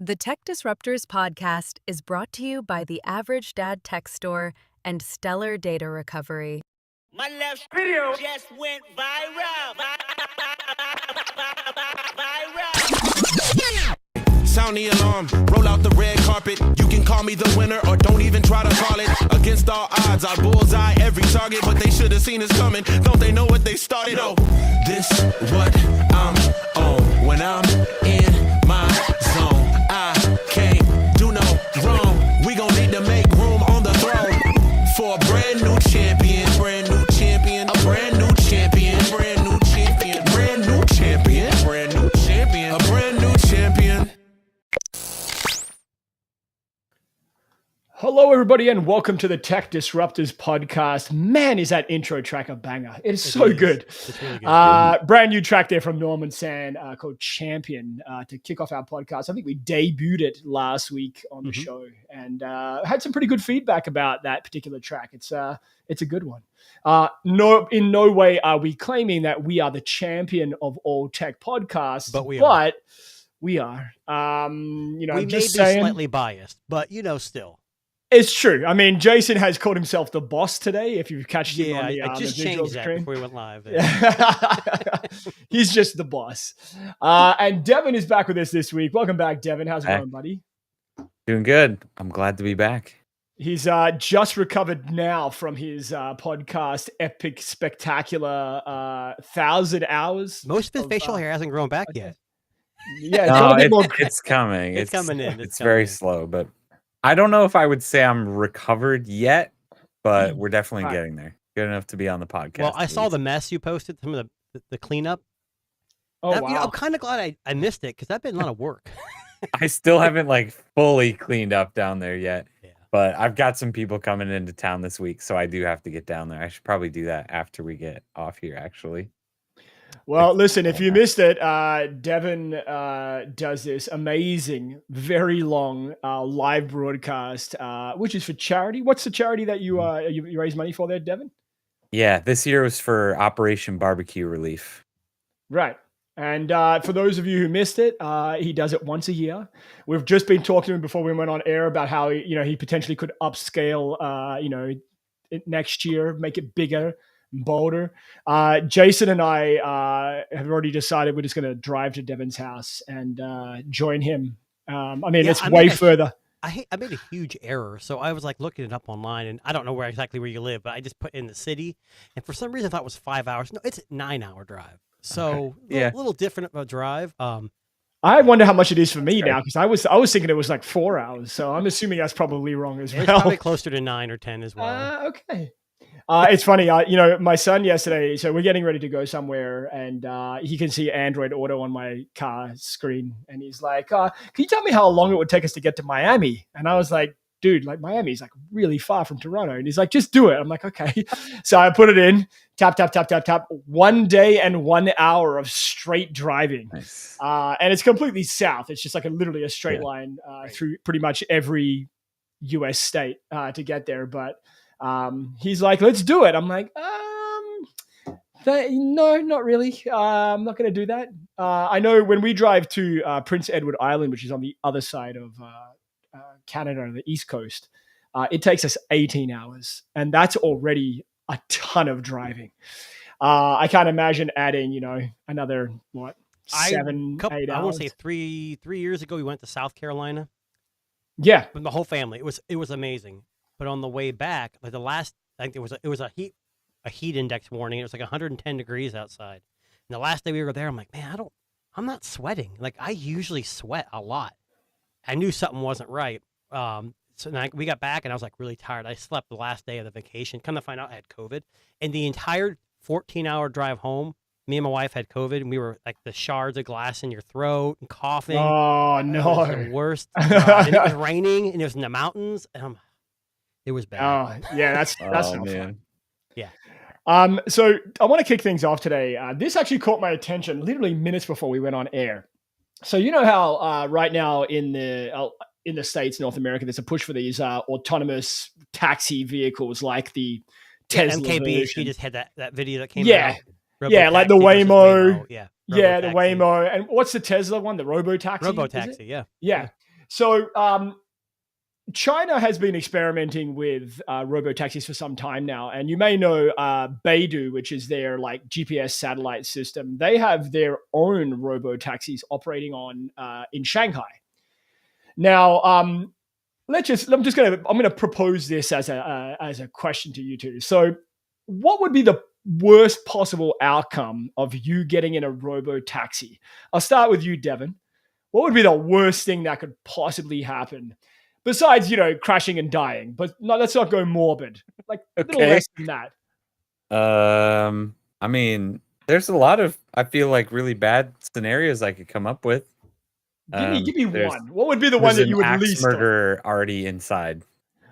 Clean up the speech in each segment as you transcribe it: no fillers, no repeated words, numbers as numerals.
The Tech Disruptors podcast is brought to you by the Average Dad Tech Store and Stellar Data Recovery. My left video just went viral. Sound the alarm, roll out the red carpet. You can call me the winner or don't even try to call it. Against all odds, I bullseye every target, but they should have seen us coming. Don't they know what they started? Oh, this what I'm on. When I'm in my zone, I can't do no wrong. We gon' need to make room on the throne for a brand new champion, brand new champion, a brand new champion, brand new champion, brand new champion, brand new champion, a brand new champion. Hello, everybody, and welcome to the Tech Disruptors podcast. Man, is that intro track a banger. It is so good. It's really good. Brand new track there from Norman Sand called Champion to kick off our podcast. I think we debuted it last week on the show and had some pretty good feedback about that particular track. It's a good one. In no way are we claiming that we are the champion of all tech podcasts, But we are. we I'm may just be saying, slightly biased, but still. it's true. I mean, Jason has called himself the boss today. If you've catched him Yeah, on the, I just the visual changed that screen. before we went live. He's just the boss. And Devin is back with us this week. Welcome back, Devin. How's it Back. going, buddy? Doing good. I'm glad to be back. He's just recovered now from his podcast, Epic Spectacular 1,000 Hours. Most of his of, facial hair hasn't grown back yet. Yeah, it's No, got a bit more. it's coming. It's coming in. It's It's very coming in. slow, but I don't know if I would say I'm recovered yet, but we're definitely Right. getting there. Good enough to be on the podcast. Well, I at saw least. the mess you posted, some of the cleanup. Oh, That- wow. I'm kind of glad I missed it because that's been a lot of work. I still haven't fully cleaned up down there yet, Yeah. but I've got some people coming into town this week, so I do have to get down there. I should probably do that after we get off here, actually. Well, listen, if you missed it, Devin does this amazing, very long live broadcast, which is for charity. What's the charity that you raise money for there, Devin? Yeah, this year was for Operation Barbecue Relief. Right. And for those of you who missed it, he does it once a year. We've just been talking to him before we went on air about how he potentially could upscale, it next year, make it bigger, and bolder. Jason and I have already decided we're just going to drive to Devin's house and join him. It's way further. I made a huge error. So I was looking it up online, and I don't know exactly where you live, but I just put in the city. And for some reason, I thought it was 5 hours. No, it's a 9-hour drive. So Yeah. a little different of a drive. I wonder how much it is for me now, because I was thinking it was 4 hours. So I'm assuming that's probably wrong as It's well. probably closer to 9 or 10 as well. Okay. It's funny, my son yesterday, so we're getting ready to go somewhere and he can see Android Auto on my car screen. And he's like, can you tell me how long it would take us to get to Miami? And I was like, dude, Miami's really far from Toronto. And he's like, just do it. I'm like, okay. So I put it in, tap, tap, tap, tap, tap. 1 day and 1 hour of straight driving. Nice. And it's completely south. It's just literally a straight Yeah. line through pretty much every US state to get there. But he's like, let's do it. I'm like, no, not really. I'm not going to do that. I know when we drive to Prince Edward Island, which is on the other side of Canada on the East Coast, it takes us 18 hours. And that's already a ton of driving. I can't imagine adding, another, 7, 8 hours? I want to say three years ago, we went to South Carolina Yeah. with the whole family. It was amazing. But on the way back, I think it was a heat index warning. It was 110 degrees outside. And the last day we were there, I'm like, man, I'm not sweating. I usually sweat a lot. I knew something wasn't right. So then we got back and I was really tired. I slept the last day of the vacation. Come to find out I had COVID. And the entire 14-hour drive home, me and my wife had COVID, and we were the shards of glass in your throat and coughing. Oh, It was the no. worst. And it was raining, and it was in the mountains, and it was bad. Oh, yeah, that's Oh, not fun. man. So I want to kick things off today. This actually caught my attention literally minutes before we went on air. So you know how right now in the States, North America, there's a push for these autonomous taxi vehicles like the Tesla MKB, version. she just had that video that came Yeah. out. Yeah, like the Robotaxi versus Waymo. Yeah. Yeah, the Robotaxi. Waymo. And what's the Tesla one? The Robotaxi? is it? Robotaxi, yeah. Yeah. So China has been experimenting with robo-taxis for some time now. And you may know Beidou, which is their like GPS satellite system. They have their own robo-taxis operating on in Shanghai. Now, I'm gonna propose this as a question to you two. So, what would be the worst possible outcome of you getting in a robo-taxi? I'll start with you, Devin. What would be the worst thing that could possibly happen? Besides, crashing and dying, but no, let's not go morbid. Like a little less than that. I mean, there's a lot of, I feel like, really bad scenarios I could come up with. Give me one. What would be the one that you would least? Murderer already inside.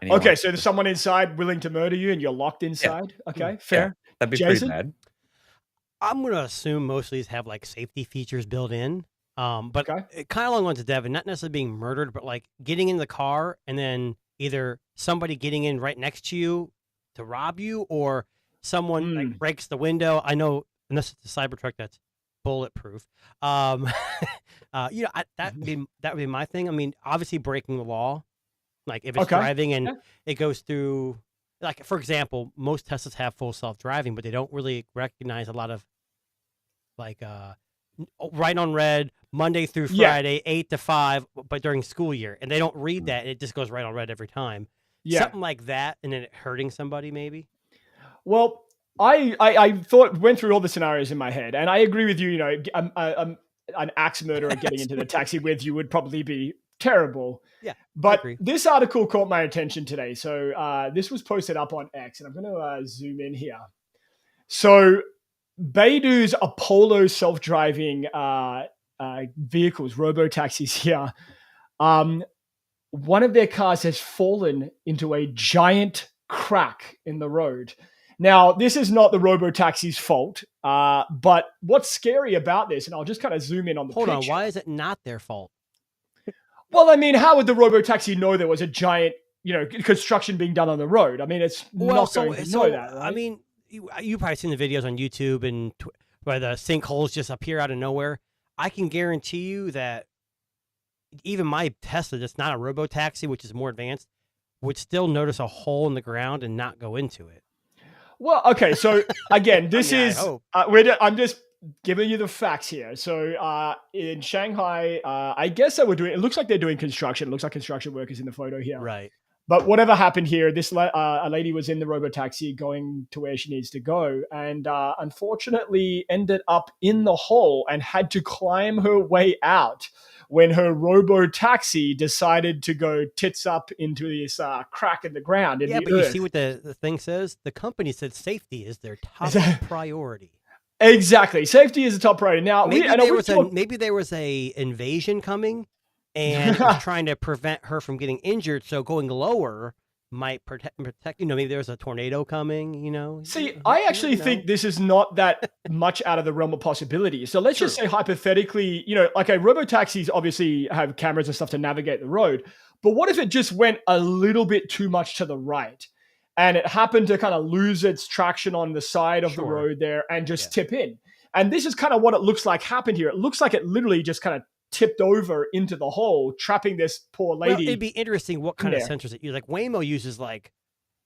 Okay, so there's someone inside willing to murder you, and you're locked inside. Yeah. Okay, fair. Yeah, that'd be Jason? pretty bad. I'm gonna assume most of these have like safety features built in. But kind of along the lines of Devin, not necessarily being murdered, but like getting in the car and then either somebody getting in right next to you to rob you, or someone like breaks the window. I know, unless it's a Cybertruck that's bulletproof. That would be my thing. I mean, obviously breaking the law, like if it's driving and it goes through, like for example, most Teslas have full self-driving, but they don't really recognize a lot of like right on red, Monday through Friday, 8 to 5, but during school year, and they don't read that, and it just goes right on red every time. Yeah, something like that, and then it hurting somebody maybe. Well, I went through all the scenarios in my head, and I agree with you. An axe murderer getting into the taxi with you would probably be terrible. Yeah, but this article caught my attention today. So this was posted up on X, and I'm going to zoom in here. So Beidou's Apollo self-driving vehicles, robo-taxis here, one of their cars has fallen into a giant crack in the road. Now, this is not the robo-taxi's fault, but what's scary about this, and I'll just kind of zoom in on the picture. Hold on, why is it not their fault? Well, I mean, how would the robo-taxi know there was a giant, construction being done on the road? I mean, it's not going to know that, right? I mean, you've probably seen the videos on YouTube and where the sinkholes just appear out of nowhere. I can guarantee you that even my Tesla, that's not a robo-taxi, which is more advanced, would still notice a hole in the ground and not go into it. Well, okay. So again, this I'm just giving you the facts here. So in Shanghai, I guess it looks like they're doing construction. It looks like construction workers in the photo here. Right. But whatever happened here, this a lady was in the robo-taxi going to where she needs to go, and unfortunately ended up in the hole and had to climb her way out when her robo-taxi decided to go tits up into this crack in the ground. But you see what the thing says? The company said safety is their top priority. Exactly. Safety is a top priority. Now, maybe there was a invasion coming and was trying to prevent her from getting injured, so going lower might protect. Maybe there's a tornado coming. See, I actually think this is not that much out of the realm of possibility. So let's just say hypothetically, like a robo-taxis obviously have cameras and stuff to navigate the road. But what if it just went a little bit too much to the right and it happened to kind of lose its traction on the side of the road there and just tip in? And this is kind of what it looks like happened here. It looks like it literally just kind of tipped over into the hole, trapping this poor lady. Well, it'd be interesting what kind of sensors it uses. Like Waymo uses like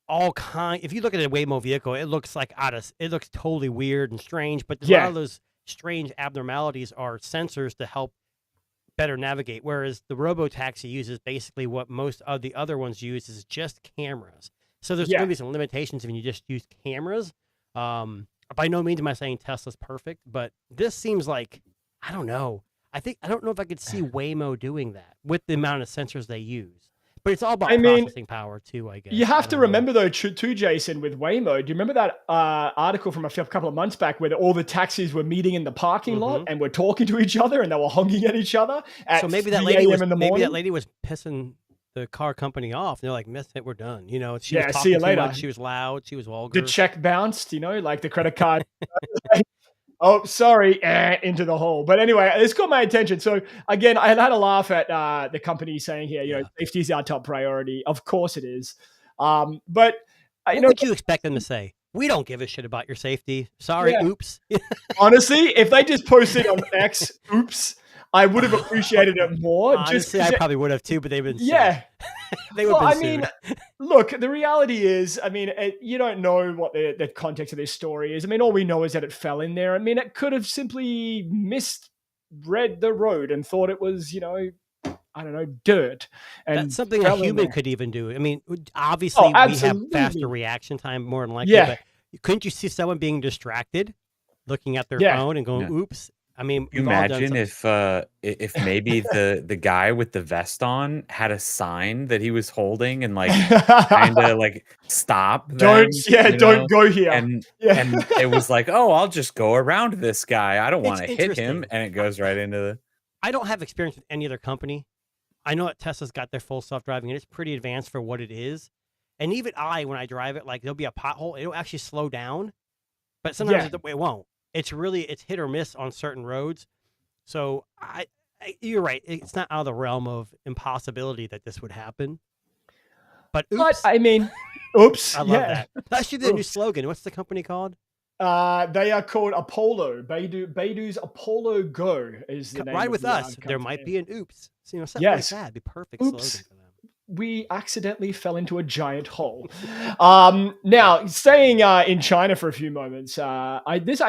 all kind. If you look at a Waymo vehicle, it looks like it looks totally weird and strange. But a lot of those strange abnormalities are sensors to help better navigate. Whereas the robo-taxi uses basically what most of the other ones use is just cameras. So there's going to be some limitations when you just use cameras. By no means am I saying Tesla's perfect, but this seems like, I don't know. I don't know if I could see Waymo doing that with the amount of sensors they use. But it's all about processing power too, I guess. You have to remember though, too, Jason, with Waymo. Do you remember that article from a couple of months back where all the taxis were meeting in the parking lot and were talking to each other and they were honking at each other at 3 a.m. in the morning? Maybe that lady was pissing the car company off. They're like, "Miss it, we're done." She was talking see you later. Too much, she was loud. She was vulgar. The check bounced. Like the credit card. Oh, sorry, into the hole. But anyway, this got my attention. So again, I had a laugh at the company saying here, safety is our top priority. Of course it is. But what would you expect them to say? We don't give a shit about your safety. Sorry, oops. Honestly, if they just posted on X, oops, I would have appreciated it more. Honestly, I probably would have too, but they've been sued. Yeah. They would Well, have I been mean, sued. look, the reality is, I mean, you don't know what the context of this story is. I mean, all we know is that it fell in there. I mean, it could have simply misread the road and thought it was, I don't know, dirt. And That's something a fell in human there. could even do. I mean, obviously we have faster absolutely. reaction time more than likely, Yeah. but couldn't you see someone being distracted, looking at their Yeah. phone and going, Yeah. "Oops"? I mean, You we've all done imagine some- if maybe the guy with the vest on had a sign that he was holding and like kind of like stop them, don't go here. and Yeah. and it was like, oh, I'll just go around this guy. I don't want to It's hit him, interesting. and it goes right into the. I don't have experience with any other company. I know that Tesla's got their full self-driving, and it's pretty advanced for what it is. And even when I drive it, like there'll be a pothole, it'll actually slow down, but sometimes it won't. It's hit or miss on certain roads. So you're right. It's not out of the realm of impossibility that this would happen. But oops, But I mean, oops. I love yeah. that. That's actually the new Oops. slogan. What's the company called? They are called Apollo. Beidou's Apollo Go is the name. Ride of with the, us. There company. might be an oops. So, something Yes. like that. It'd be perfect Oops. slogan for them. We accidentally fell into a giant hole. Now, staying in China for a few moments, I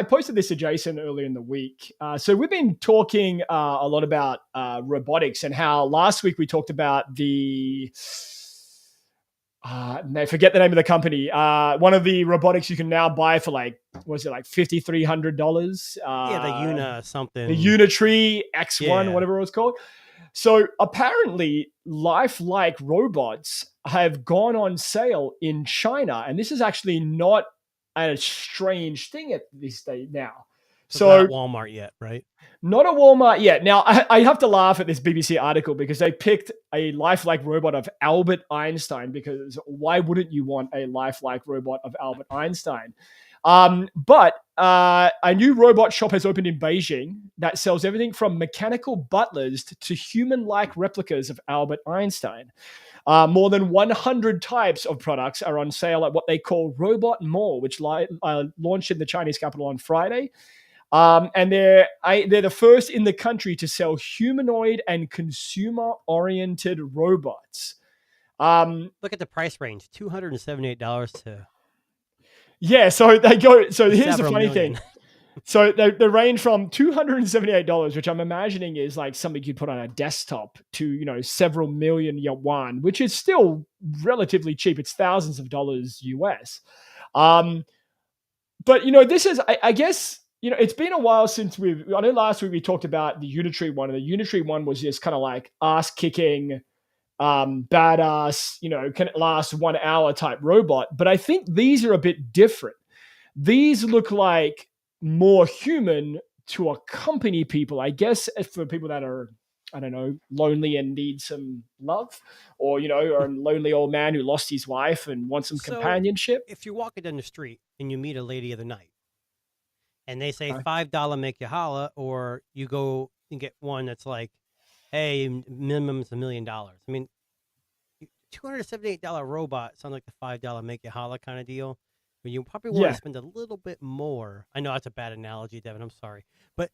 posted this to Jason earlier in the week. So we've been talking a lot about robotics and how last week we talked about the. I forget the name of the company. One of the robotics you can now buy for $5,300. Yeah, the Una something. The Unitree X1, Yeah. whatever it was called. So apparently, lifelike robots have gone on sale in China, and this is actually not a strange thing at this stage now. So not Walmart yet, right? Not at Walmart yet. Now, I have to laugh at this BBC article because they picked a lifelike robot of Albert Einstein, because why wouldn't you want a lifelike robot of Albert Einstein? But a new robot shop has opened in Beijing that sells everything from mechanical butlers to human-like replicas of Albert Einstein. More than 100 types of products are on sale at what they call Robot Mall, which launched in the Chinese capital on Friday. And they're the first in the country to sell humanoid and consumer-oriented robots. Look at the price range: $278 to. Yeah, so they go. So here's the Several funny million. thing. So they range from $278, which I'm imagining is like something you'd put on a desktop, to several million yuan, which is still relatively cheap. It's thousands of dollars US. But this is, I guess. It's been a while since I know last week we talked about the Unitree one, and the Unitree one was just kind of like ass-kicking, badass, can it last 1 hour type robot. But I think these are a bit different. These look like more human to accompany people, I guess, for people that are, I don't know, lonely and need some love, or, or a lonely old man who lost his wife and wants some companionship. If you're walking down the street and you meet a lady of the night, and they say $5 make you holla, or you go and get one that's like, hey, minimum's $1 million. I mean, $278 robot sounds like the $5 make you holla kind of deal. But you probably want to spend a little bit more. I know that's a bad analogy, Devin. I'm sorry, but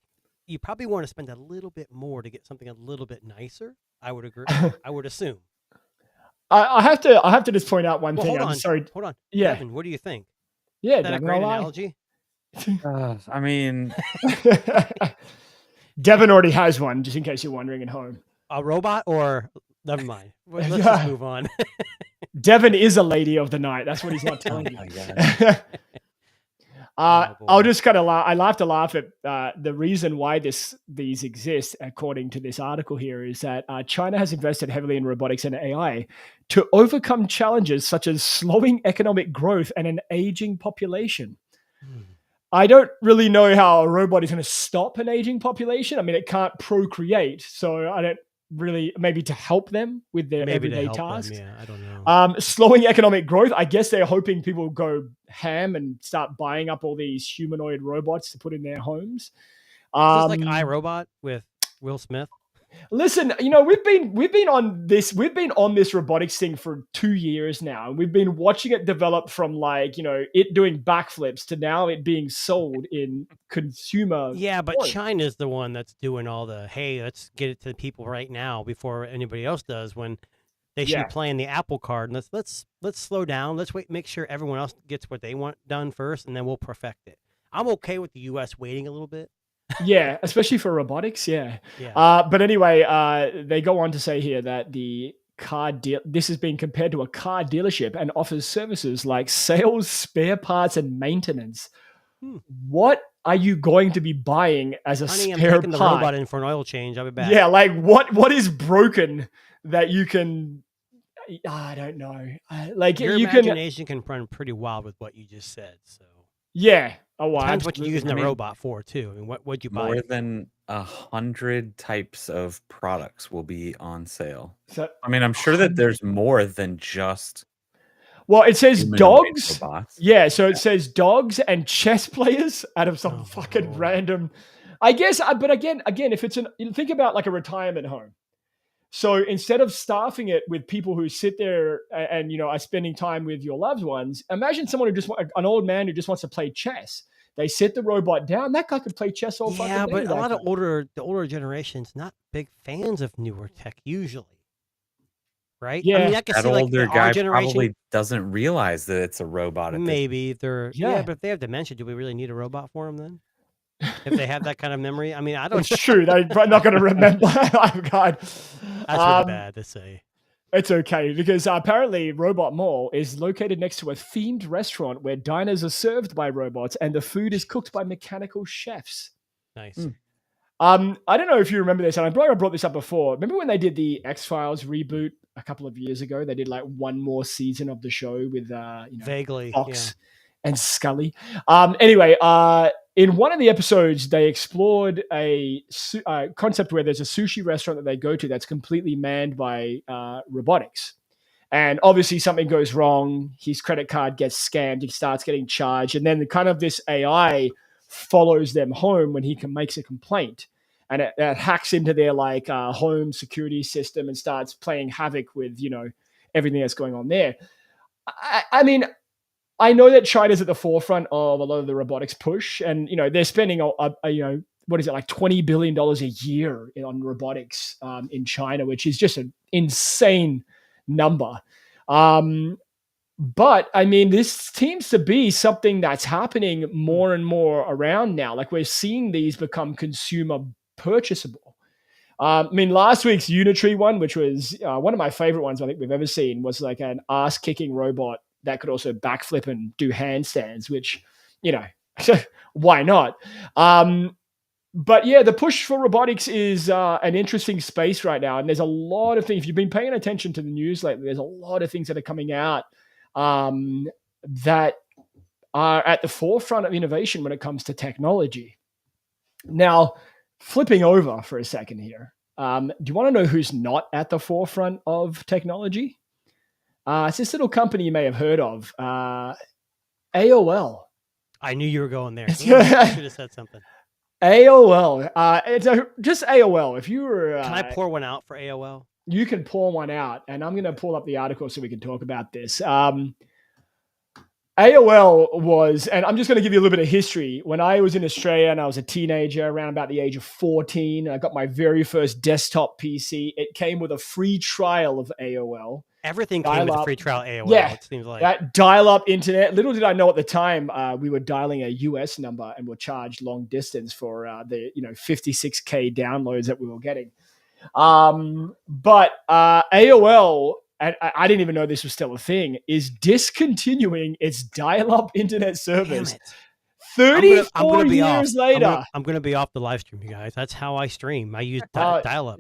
you probably want to spend a little bit more to get something a little bit nicer. I would agree. I would assume. I have to just point out one thing. Hold I'm on. sorry. Hold on. Yeah. Devin, what do you think? Yeah, Is that a Devin, great I'll lie. analogy? I mean, Devin already has one, just in case you're wondering at home. A robot, or never mind. Let's just move on. Devin is a lady of the night. That's what he's not telling you. I'll just kind of laugh. I have to laugh at the reason why these exist, according to this article here, is that China has invested heavily in robotics and AI to overcome challenges such as slowing economic growth and an aging population. I don't really know how a robot is going to stop an aging population. I mean, it can't procreate, so I don't really, maybe to help them with their everyday tasks. Yeah, I don't know. Slowing economic growth. I guess they're hoping people go ham and start buying up all these humanoid robots to put in their homes. Is this like iRobot with Will Smith? Listen, we've been on this robotics thing for 2 years now, and we've been watching it develop from it doing backflips to now it being sold in consumer. Yeah, but form. China's the one that's doing all the, hey, let's get it to the people right now before anybody else does. When they should Yeah. be playing the Apple card, and let's slow down. Let's wait, make sure everyone else gets what they want done first, and then we'll perfect it. I'm okay with the U.S. waiting a little bit. Yeah, especially for robotics. Yeah. Yeah. But anyway, they go on to say here that this is being compared to a car dealership and offers services like sales, spare parts, and maintenance. What are you going to be buying as a Honey, I'm spare taking the part? robot in for an oil change. I'll be back. Yeah, like what is broken that you can? I don't know. Like Your you can. imagination can run pretty wild with what you just said. So Yeah. Oh, well, depends what you're absolutely. using the I mean, robot for too. I mean, what'd you buy? More than 100 types of products will be on sale. So, I mean, I'm sure that there's more than just well, it says humanoid dogs. robots. Yeah, so it says dogs and chess players out of some Oh, fucking Lord. random. I guess, but again, if it's think about like a retirement home. So instead of staffing it with people who sit there and are spending time with your loved ones, imagine someone an old man who just wants to play chess. They sit the robot down. That guy could play chess all fucking Yeah, day. but a that lot of guy. the older generations not big fans of newer tech usually, right? I Yeah. mean, I can That see like older our guy generation. probably doesn't realize that it's a robot. At this Maybe they're Yeah. but if they have dementia, do we really need a robot for them then? If they have that kind of memory, I mean, I don't. It's true. They're not going to remember. Oh, God. That's really bad to say. It's okay because apparently Robot Mall is located next to a themed restaurant where diners are served by robots and the food is cooked by mechanical chefs. Nice. I don't know if you remember this, and I brought this up before. Remember when they did the X-Files reboot a couple of years ago? They did like one more season of the show with Vaguely, Fox and Scully. Anyway, in one of the episodes, they explored a concept where there's a sushi restaurant that they go to that's completely manned by robotics. And obviously something goes wrong. His credit card gets scammed. He starts getting charged. And then kind of this AI follows them home when makes a complaint. And it hacks into their home security system and starts playing havoc with, everything that's going on there. I mean, I know that China's at the forefront of a lot of the robotics push, and they're spending what is it, like $20 billion a year on robotics in China, which is just an insane number. But I mean, this seems to be something that's happening more and more around now. Like we're seeing these become consumer purchasable. I mean, last week's Unitree one, which was one of my favorite ones I think we've ever seen, was like an ass-kicking robot that could also backflip and do handstands, which, why not? But yeah, the push for robotics is an interesting space right now. And there's a lot of things. If you've been paying attention to the news lately, there's a lot of things that are coming out that are at the forefront of innovation when it comes to technology. Now, flipping over for a second here, do you want to know who's not at the forefront of technology? It's this little company you may have heard of, AOL. I knew you were going there. I should have said something. AOL. It's just AOL. If you were, Can I pour one out for AOL? You can pour one out, and I'm going to pull up the article so we can talk about this. AOL was, and I'm just going to give you a little bit of history. When I was in Australia and I was a teenager, around about the age of 14, I got my very first desktop PC. It came with a free trial of AOL. Everything came with a free trial AOL. Yeah, it seems like that dial-up internet. Little did I know at the time we were dialing a US number and were charged long distance for the 56K downloads that we were getting. But AOL, and I didn't even know this was still a thing, is discontinuing its dial-up internet service. 34 years later. I'm going to be off the live stream, you guys. That's how I stream. I use dial-up.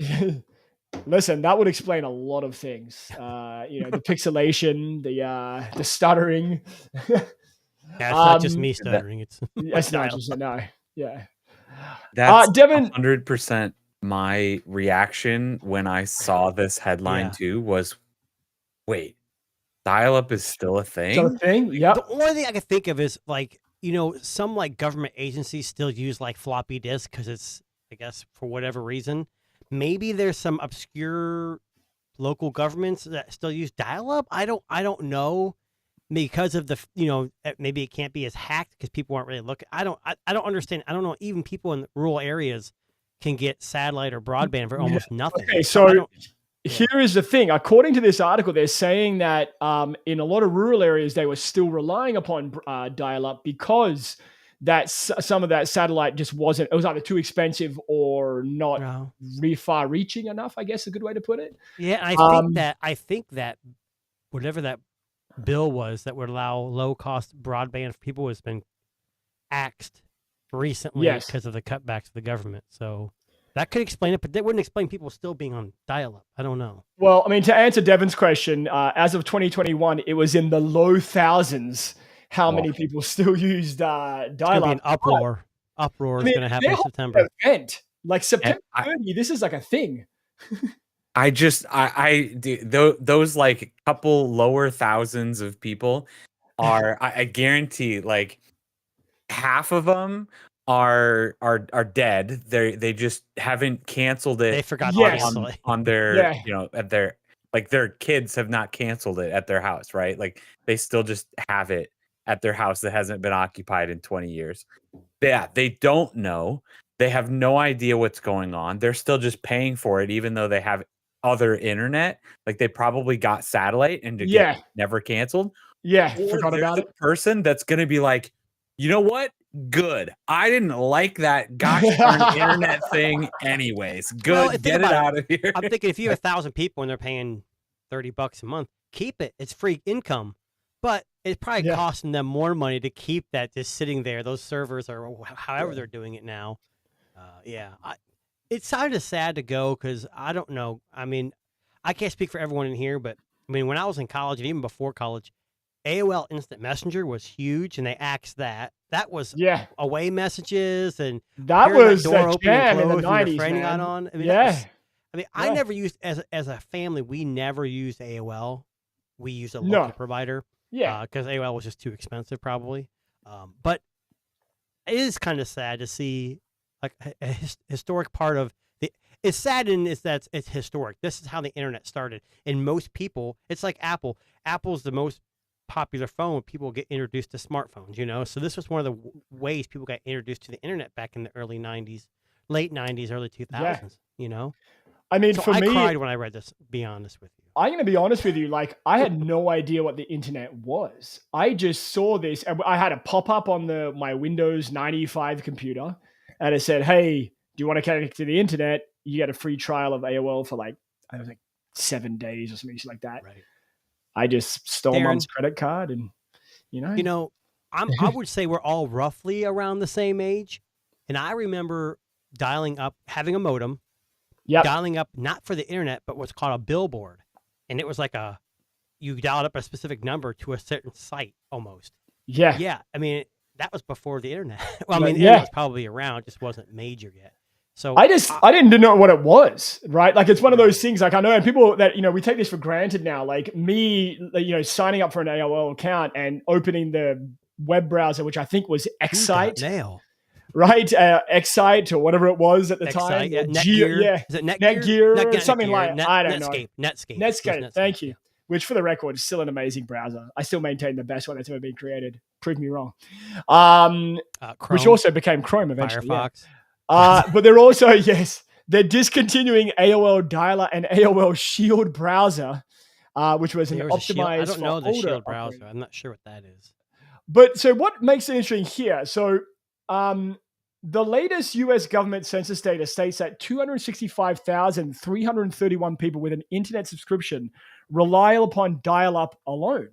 Listen, that would explain a lot of things. The pixelation, the stuttering. Yeah, it's not just me stuttering. It's not just no. Yeah. That's Devin, 100% my reaction when I saw this headline too was, wait, dial-up is still a thing? Still a thing? Yep. The only thing I can think of is some government agencies still use floppy disk because it's, I guess, for whatever reason. maybe there's some obscure local governments that still use dial-up. I don't know, because of the maybe it can't be as hacked because people aren't really looking. I don't understand. I don't know. Even people in rural areas can get satellite or broadband for almost nothing. Okay, so here is the thing. According to this article, they're saying that in a lot of rural areas, they were still relying upon dial-up because some of that satellite just wasn't. It was either too expensive or not far-reaching enough, I guess, a good way to put it. Yeah, I think that whatever that bill was that would allow low-cost broadband for people has been axed recently because of the cutbacks of the government. So that could explain it, but that wouldn't explain people still being on dial-up. I don't know. Well, I mean, to answer Devin's question, as of 2021, it was in the low thousands how many people still used dial-up. It's going to be an uproar. Uproar is going to happen in September. Event. Like September 30, this is like a thing. Those like couple lower thousands of people are, I guarantee, like half of them are dead. They just haven't canceled it. They forgot on their at their, like, their kids have not canceled it at their house, right? Like they still just have it at their house that hasn't been occupied in 20 years. Yeah, they don't know. They have no idea what's going on. They're still just paying for it, even though they have other internet. Like they probably got satellite and never canceled. Yeah, or forgot about it. Person that's going to be like, you know what? Good. I didn't like that gosh darn internet thing anyways. Good. Well, get it out of here. I'm thinking if you have 1,000 people and they're paying $30 a month, keep it. It's free income. But it's probably costing them more money to keep that just sitting there. Those servers or however they're doing it now. It's kind of sad to go because I don't know. I mean, I can't speak for everyone in here, but I mean, when I was in college and even before college, AOL Instant Messenger was huge, and they axed that. That was away messages, and that was that door the jam in the 90s. Got on. I mean, I never used as a family. We never used AOL. We used a local provider. Yeah, because AOL was just too expensive, probably. But it is kind of sad to see like a historic part of the. It's sad and it's historic. This is how the internet started, and most people, it's like Apple. Apple's the most popular phone when people get introduced to smartphones. So this was one of the ways people got introduced to the internet back in the early '90s, late '90s, early 2000s. I mean, so for me, I cried when I read this. Be honest with you. I'm going to be honest with you. Like, I had no idea what the internet was. I just saw this. I had a pop-up on my Windows 95 computer, and it said, "Hey, do you want to connect to the internet? You get a free trial of AOL for like 7 days or something like that." Right. I just stole Mom's credit card, and I would say we're all roughly around the same age, and I remember dialing up, having a modem. Yep. Dialing up not for the internet, but what's called a billboard. And it was like you dialed up a specific number to a certain site almost. Yeah. Yeah. I mean, that was before the internet. Well, I mean, the internet was probably around, just wasn't major yet. So I didn't know what it was, right? Like, it's one of those things, like, I know, and people that, we take this for granted now, like me, signing up for an AOL account and opening the web browser, which I think was Excite. Right, Excite or whatever it was at the time. Yeah. Netgear. Is it Netgear? Something like I don't know. Netscape. Thank you. Which, for the record, is still an amazing browser. I still maintain the best one that's ever been created. Prove me wrong. Which also became Chrome eventually. Firefox. But they're also they're discontinuing AOL Dialer and AOL Shield browser, which was an optimized. I don't know the Shield browser. I'm not sure what that is. But so what makes it interesting here? So. The latest U.S. government census data states that 265,331 people with an internet subscription rely upon dial-up alone.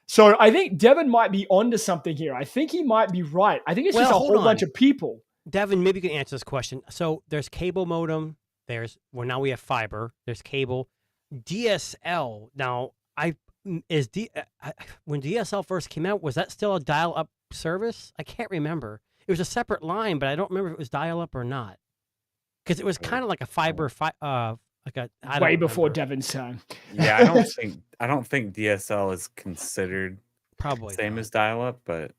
So I think Devin might be onto something here. I think he might be right. I think it's just a whole bunch of people. Devin, maybe you can answer this question. So there's cable modem. Now we have fiber. There's cable. DSL. Now, when DSL first came out, was that still a dial-up service? I can't remember. It was a separate line, but I don't remember if it was dial-up or not. Because it was kind of like a fiber, way before Devin's time. Yeah, I don't think DSL is considered probably same as dial-up, but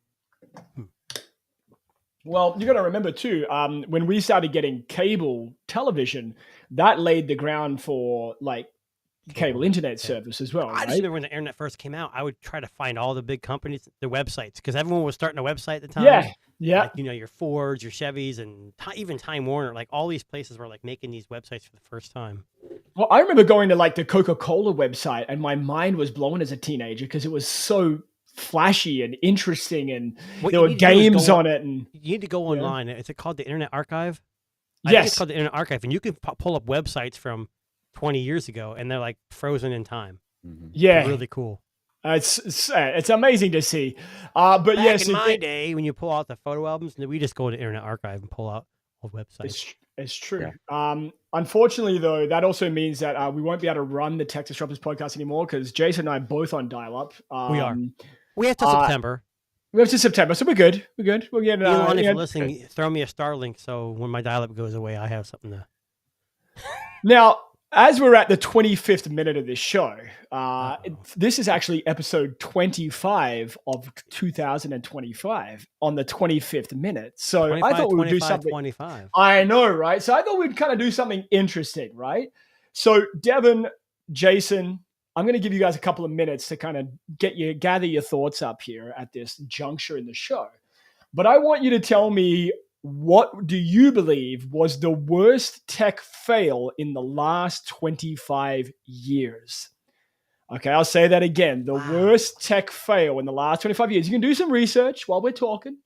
Well, you got to remember too, when we started getting cable television, that laid the ground for like cable internet service as well, I just right? remember when the internet first came out, I would try to find all the big companies, their websites, because everyone was starting a website at the time. Yeah, yeah. Like, you know, your Fords, your Chevys, and even Time Warner, like all these places were like making these websites for the first time. Well, I remember going to like the Coca-Cola website and my mind was blown as a teenager because it was so flashy and interesting, and there were games on it. And you need to go online. Is it called the Internet Archive? I yes, think it's called the Internet Archive, and you can pull up websites from 20 years ago, and they're like frozen in time. Yeah, They're really cool. It's amazing to see. But Back yes, in my day, when you pull out the photo albums, we just go to Internet Archive and pull out old websites. It's true. Yeah. Unfortunately, though, that also means that we won't be able to run the Tech Disruptors podcast anymore because Jason and I are both on dial-up. We are. We have to September. We have to September, so we're good. We're good. We'll get. Elon, if you're listening, throw me a Starlink so when my dial-up goes away, I have something to. Now, as we're at the 25th minute of this show, this is actually episode 25 of 2025 on the 25th minute. So I thought we would do something. 25. I know, right? So I thought we'd kind of do something interesting, right? So Devin, Jason, I'm going to give you guys a couple of minutes to kind of gather your thoughts up here at this juncture in the show. But I want you to tell me, what do you believe was the worst tech fail in the last 25 years? Okay, I'll say that again. The worst tech fail in the last 25 years. You can do some research while we're talking.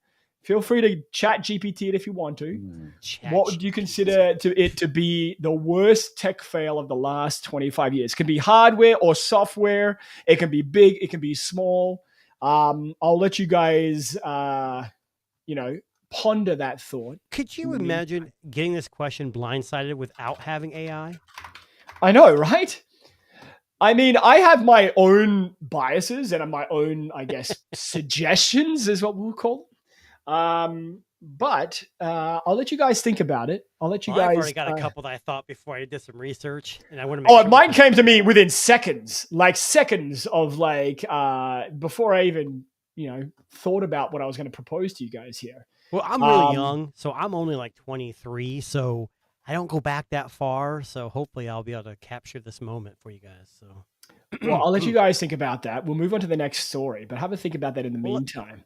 Feel free to chat GPT it if you want to. What would you consider it to be the worst tech fail of the last 25 years? It can be hardware or software. It can be big. It can be small. I'll let you guys, ponder that thought. Could you imagine getting this question blindsided without having AI? I know, right? I mean, I have my own biases and my own, I guess, suggestions is what we'll call them. But I'll let you guys think about it. I'll let you guys. I've already got a couple that I thought before I did some research, and I want to make sure. Mine came to me within seconds of before I even thought about what I was going to propose to you guys here. Well, I'm really young, so I'm only like 23, so I don't go back that far. So hopefully, I'll be able to capture this moment for you guys. So, well, I'll let you guys think about that. We'll move on to the next story, but have a think about that in the meantime.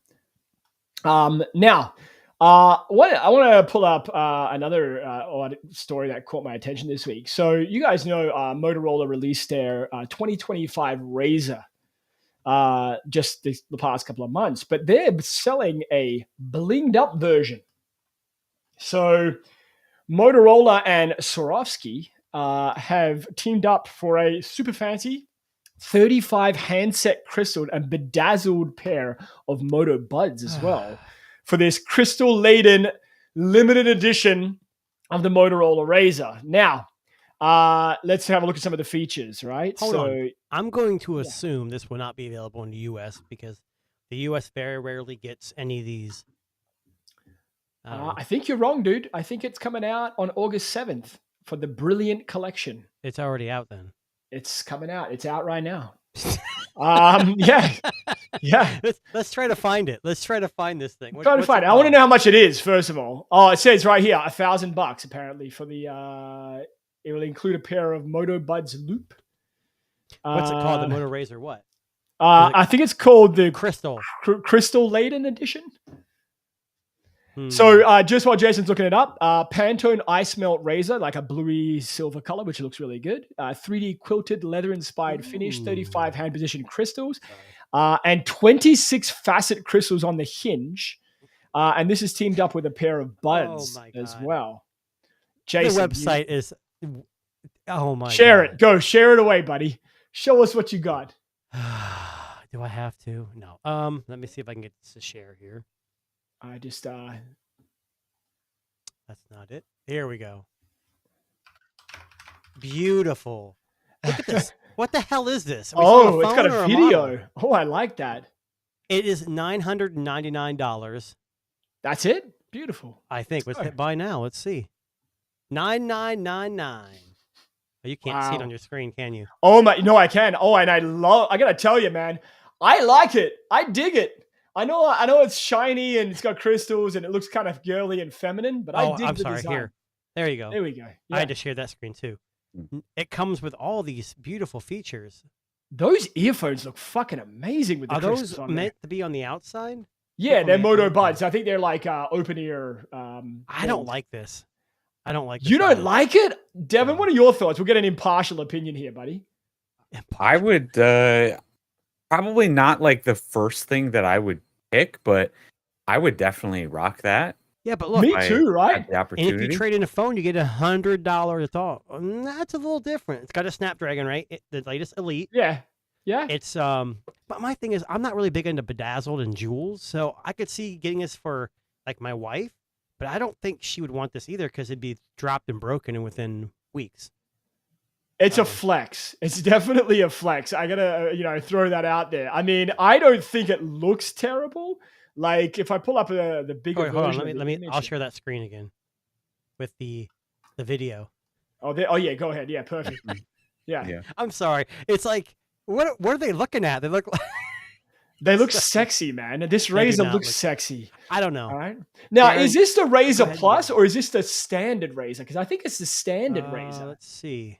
Now, I want to pull up another odd story that caught my attention this week. So you guys know Motorola released their 2025 Razr just the past couple of months, but they're selling a blinged up version. So Motorola and Swarovski have teamed up for a super fancy 35 handset crystal and bedazzled pair of Moto Buds as well for this crystal-laden limited edition of the Motorola Razr. Now, let's have a look at some of the features, right? Hold on. I'm going to assume this will not be available in the U.S. because the U.S. very rarely gets any of these. I think you're wrong, dude. I think it's coming out on August 7th for the Brilliant Collection. It's already out then. It's coming out. It's out right now. Yeah. Let's try to find it. Let's try to find this thing. Try to find it. I want to know how much it is, first of all. Oh, it says right here, $1,000 apparently for the, it will include a pair of Moto Buds Loop. What's it called? The Moto Razr what? I think it's called the Crystal Laden Edition. So just while Jason's looking it up, Pantone Ice Melt Razr, like a bluey silver color, which looks really good. 3D quilted leather-inspired finish, 35 hand-positioned crystals, and 26 facet crystals on the hinge. And this is teamed up with a pair of buds as well. Jason, the website is... Oh, my Share God. it. Go. Share it away, buddy. Show us what you got. Do I have to? No. Let me see if I can get this to share here. I just That's not it. Here we go. Beautiful. Look at this. What the hell is this? It's got a video. I like that. It is $999. That's it? Beautiful. I think. Let's hit buy now. Let's see. $9,999. Oh, you can't see it on your screen, can you? Oh my, no, I can. Oh, and I gotta tell you, man, I like it. I dig it. I know it's shiny and it's got crystals and it looks kind of girly and feminine, but I dig I'm the sorry. design. Here, there you go. There we go. I Yeah. had to share that screen too. It comes with all these beautiful features. Those earphones look fucking amazing with the Are crystals those on meant there. to be on the outside? Yeah, on they're the Moto outside? Buds. I think they're like open ear. I don't like this. I don't like. You this don't at all. like it, Devin? What are your thoughts? We'll get an impartial opinion here, buddy. I would probably not like the first thing that I would pick, but I would definitely rock that. Yeah, but look, Me I too, had right? the and opportunity. if you trade in a phone, you get $100 off. That's a little different. It's got a Snapdragon, right? The latest Elite. Yeah, yeah. It's but my thing is, I'm not really big into bedazzled and jewels, so I could see getting this for like my wife, but I don't think she would want this either because it'd be dropped and broken in within weeks. It's a flex. It's definitely a flex. I gotta, throw that out there. I mean, I don't think it looks terrible. Like if I pull up the bigger Hold on, version, let of me. the I'll image- share that screen again with the video. Oh yeah, go ahead. Yeah, perfect. Yeah, Yeah. I'm sorry. It's like what are they looking at? They look like they look sexy, man. This do Razor not looks look- sexy. I don't know. All right. Now, Darren, is this the Razor ahead, Plus Darren. or is this the standard Razor? Because I think it's the standard Razor. Let's see.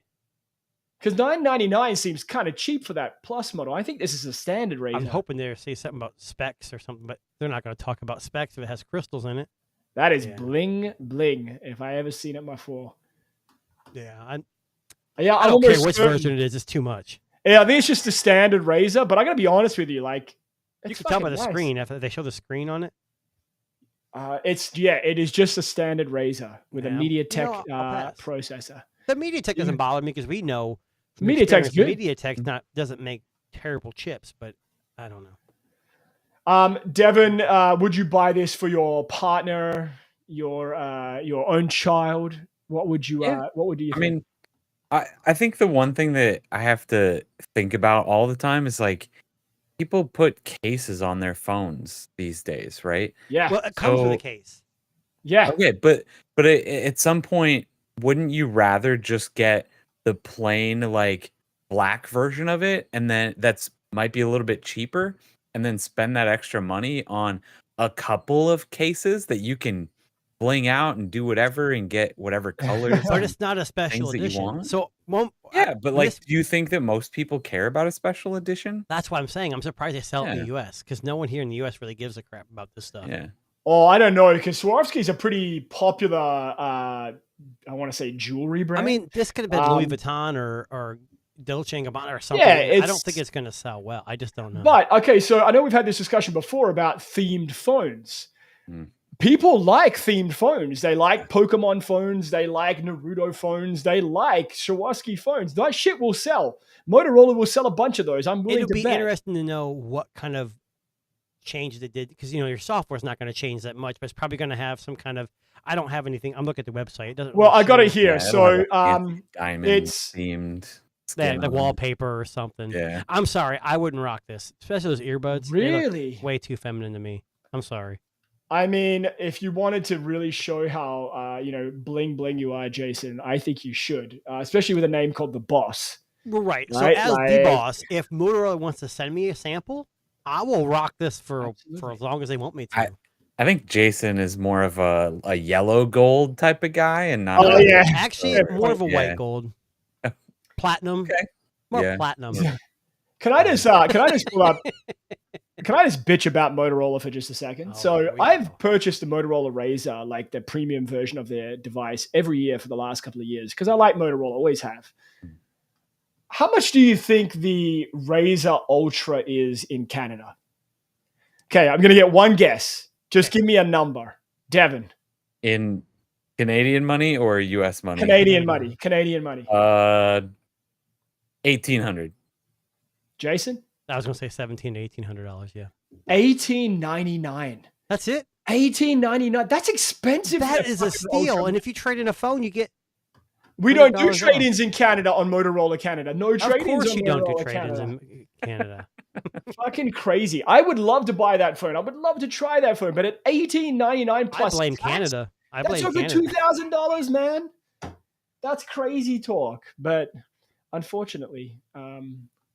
Because $999 seems kind of cheap for that Plus model. I think this is a standard Razor. I'm hoping they say something about specs or something, but they're not going to talk about specs if it has crystals in it. That is Yeah. bling bling. If I ever seen it before. Yeah, Yeah, I I'm don't care almost which certain- version it is. It's too much. Yeah, I think it's just the standard Razor. But I gotta be honest with you, like You it's can tell by fucking the nice. screen if they show the screen on it. It is just a standard Razor with a Yeah. MediaTek No, I'll pass. processor. The MediaTek doesn't bother me because we know from MediaTek's experience, good. MediaTek doesn't make terrible chips, but I don't know. Devin, would you buy this for your partner, your own child? What would you Yeah. What would you I think? mean, I think the one thing that I have to think about all the time is like people put cases on their phones these days, right? Yeah, Well, it comes with a So- case. yeah. Okay, but at some point, wouldn't you rather just get the plain like black version of it, and then that's might be a little bit cheaper, and then spend that extra money on a couple of cases that you can bling out and do whatever and get whatever colors? But it's not a special Things that you edition. want? So, well, Yeah, but and like, this- do you think that most people care about a special edition? that's why I'm saying I'm surprised they sell it in Yeah. the U.S. because no one here in the U.S. really gives a crap about this stuff. Yeah. Oh, I don't know because Swarovski's a pretty popular. I want to say jewelry brand. I mean, this could have been Louis Um, Vuitton or Dolce & Gabbana or something. Yeah, I don't it's- think it's going to sell well. I just don't know. But okay, so I know we've had this discussion before about themed phones. Mm. People like themed phones. They like Pokemon phones. They like Naruto phones. They like Swarovski phones. That shit will sell. Motorola will sell a bunch of those. I'm willing It'll to be bet. interesting to know what kind of changes they did because your software's not going to change that much, but it's probably going to have some kind of. I don't have anything. I'm looking at the website. It doesn't. Well, really I got show it here. it'll So, have a fancy diamond it's- themed the skin on it. wallpaper or something. Yeah. I'm sorry, I wouldn't rock this, especially those earbuds. They look Really? way too feminine to me. I'm sorry. I mean, if you wanted to really show how bling bling you are, Jason, I think you should, especially with a name called the Boss. Well, right. So Right, as the like- boss, if Motorola wants to send me a sample, I will rock this for Absolutely. as long as they want me to. I think Jason is more of a yellow gold type of guy and not. Oh, a- yeah. Actually, Fair more of a point. white Yeah. gold, platinum. Okay. More Yeah. platinum. Can I just pull up? Can I just bitch about Motorola for just a second? Oh, So here we I've go. purchased the Motorola Razr, like the premium version of their device, every year for the last couple of years because I like Motorola, always have. How much do you think the Razr Ultra is in Canada? Okay, I'm gonna get one guess. Just give me a number, Devin. In Canadian money or US money? Canadian money. Canadian money. 1,800. Jason, I was going to say $1,700 to $1,800. Yeah, $18.99. that's it. $18.99. That's expensive. for That the is a fucking steal. Ultra. And if you trade in a phone, you get. We don't do $100 off. trade-ins in Canada on Motorola Canada. No Of trade-ins course, on you don't do Motorola trade-ins Canada. in Canada. Fucking crazy. I would love to buy that phone. I would love to try that phone, but at $18.99 I plus blame tax, Canada. I that's blame over Canada. $2,000, man. That's crazy talk. But unfortunately,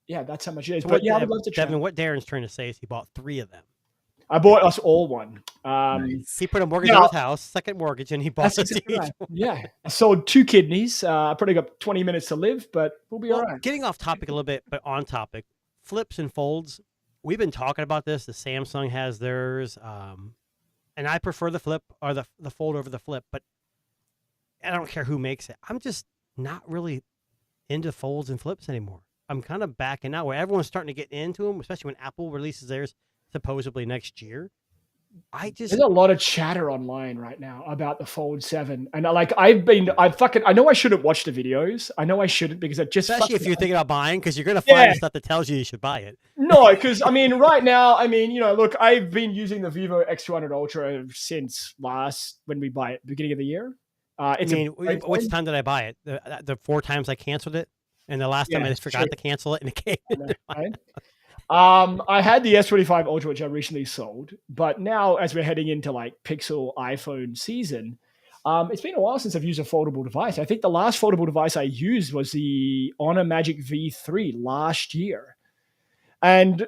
yeah, that's how much it is. So But what yeah, I would Dev- love to try. Devin, what Darren's trying to say is he bought 3 of them. I bought us all one. Nice. He put a mortgage Now- on his house, second mortgage, and he bought That's us exactly each right. one. Yeah. I sold 2 kidneys. I probably got 20 minutes to live, but we'll be Well, all right. getting off topic a little bit, but on topic, flips and folds. We've been talking about this. The Samsung has theirs, and I prefer the flip or the fold over the flip. But I don't care who makes it. I'm just not really into folds and flips anymore. I'm kind of backing out. Where everyone's starting to get into them, especially when Apple releases theirs supposedly next year. There's a lot of chatter online right now about the Fold 7. And I know I shouldn't watch the videos. I know I shouldn't because it just especially if fucking- you're thinking about buying, because you're going to find Yeah. stuff that tells you should buy it. No, because I mean, right now, look, I've been using the Vivo X200 Ultra since when we buy it, beginning of the year. It's I a mean, great which phone. time did I buy it? The 4 times I canceled it, and the last time Yeah, I just forgot true. to cancel it, and it came. Right? I had the S25 Ultra, which I recently sold, but now as we're heading into like Pixel iPhone season, it's been a while since I've used a foldable device. I think the last foldable device I used was the Honor Magic V3 last year, and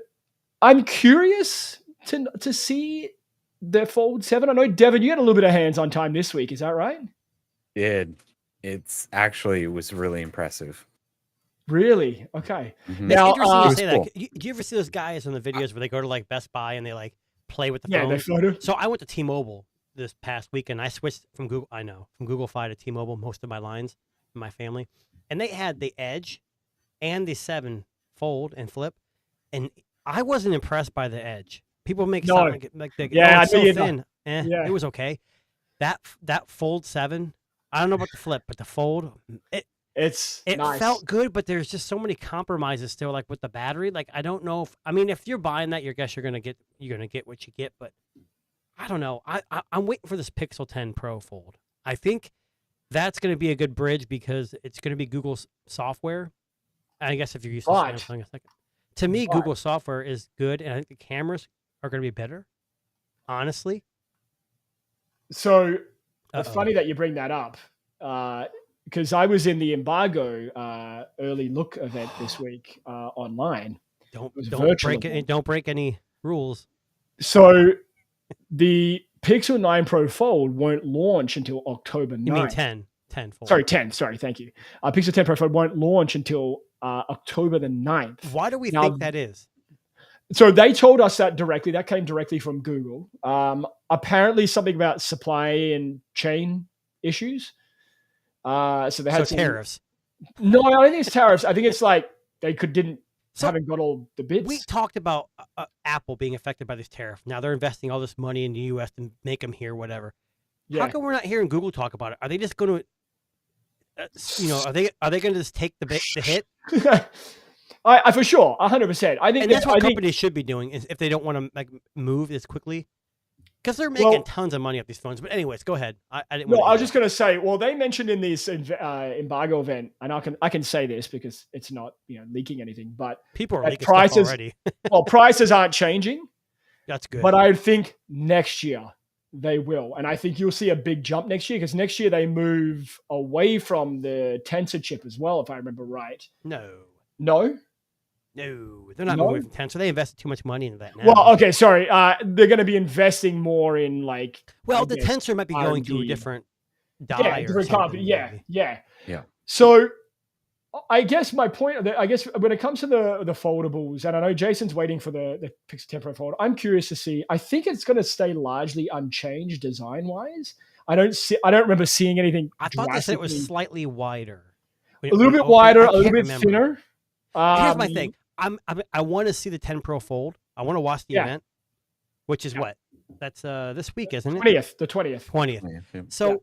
I'm curious to see the Fold 7. I know, Devin, you had a little bit of hands-on time this week. Is that right? It's actually was really impressive. Really? Okay. Mhm. Now, It's interesting it you was say cool. that. Do you ever see those guys in the videos where they go to like Best Buy and they like play with the Yeah, phone? the photo. So I went to T-Mobile this past week and I switched from Google Fi to T-Mobile, most of my lines in my family. And they had the Edge and the 7 fold and flip. And I wasn't impressed by the Edge. People make it No. sound like it's I so knew you're not. thin. Yeah. It was okay. That Fold 7, I don't know about the flip, but the fold, it Nice. felt good, but there's just so many compromises still, like with the battery. Like I don't know if you're buying that, you're gonna get what you get. But I don't know. I'm waiting for this Pixel 10 Pro Fold. I think that's gonna be a good bridge because it's gonna be Google's software. I guess if you're used to But- Samsung, a second. To me, but- Google software is good, and I think the cameras are gonna be better. Honestly, So it's Uh-oh. funny that you bring that up because I was in the Embargo early look event this week online. don't was don't virtual break it. event. Don't break any rules. So the Pixel 9 Pro Fold won't launch until October 9th. You mean 10 Fold? Sorry, 10. Sorry, thank you. Pixel 10 Pro Fold won't launch until October the 9th. Why do we Now- think that is? So they told us that directly. That came directly from Google. Apparently, something about supply and chain issues. So they had So some- tariffs. No, I don't think it's tariffs. I think it's like they didn't So haven't got all the bits. we talked about Apple being affected by this tariff. Now they're investing all this money in the U.S. to make them here, whatever. Yeah. How come we're not hearing Google talk about it? Are they just going to, are they going to just take the hit? I for sure, 100%. I think And that's what I think- companies should be doing is if they don't want to like move as quickly, because they're making Well- tons of money off these phones. But anyways, go ahead. I didn't. No, wanna I was interrupt. just going to say. Well, they mentioned in this embargo event, and I can say this because it's not leaking anything. But People are at leaking prices- stuff already. well, prices aren't changing. That's good. But I think next year they will, and I think you'll see a big jump next year because next year they move away from the Tensor chip as well, if I remember right. no, they're not No? moving from Tensor. They invested too much money into that now. Well, okay, sorry. They're going to be investing more in like Well, I the guess, Tensor might be going to a R&D. different die or different something. company. Yeah, maybe. yeah. Yeah. So I guess my point, I guess when it comes to the foldables, and I know Jason's waiting for the Pixel 10 Pro Fold, I'm curious to see. I think it's going to stay largely unchanged design wise. I don't remember seeing anything. I thought they said it was drastically- slightly wider. a little bit wider, a little bit thinner. thinner. Here's my thing. I want to see the 10 Pro Fold. I want to watch the Yeah. event, which is what? That's this week, isn't it? 20th, the 20th. 20th. So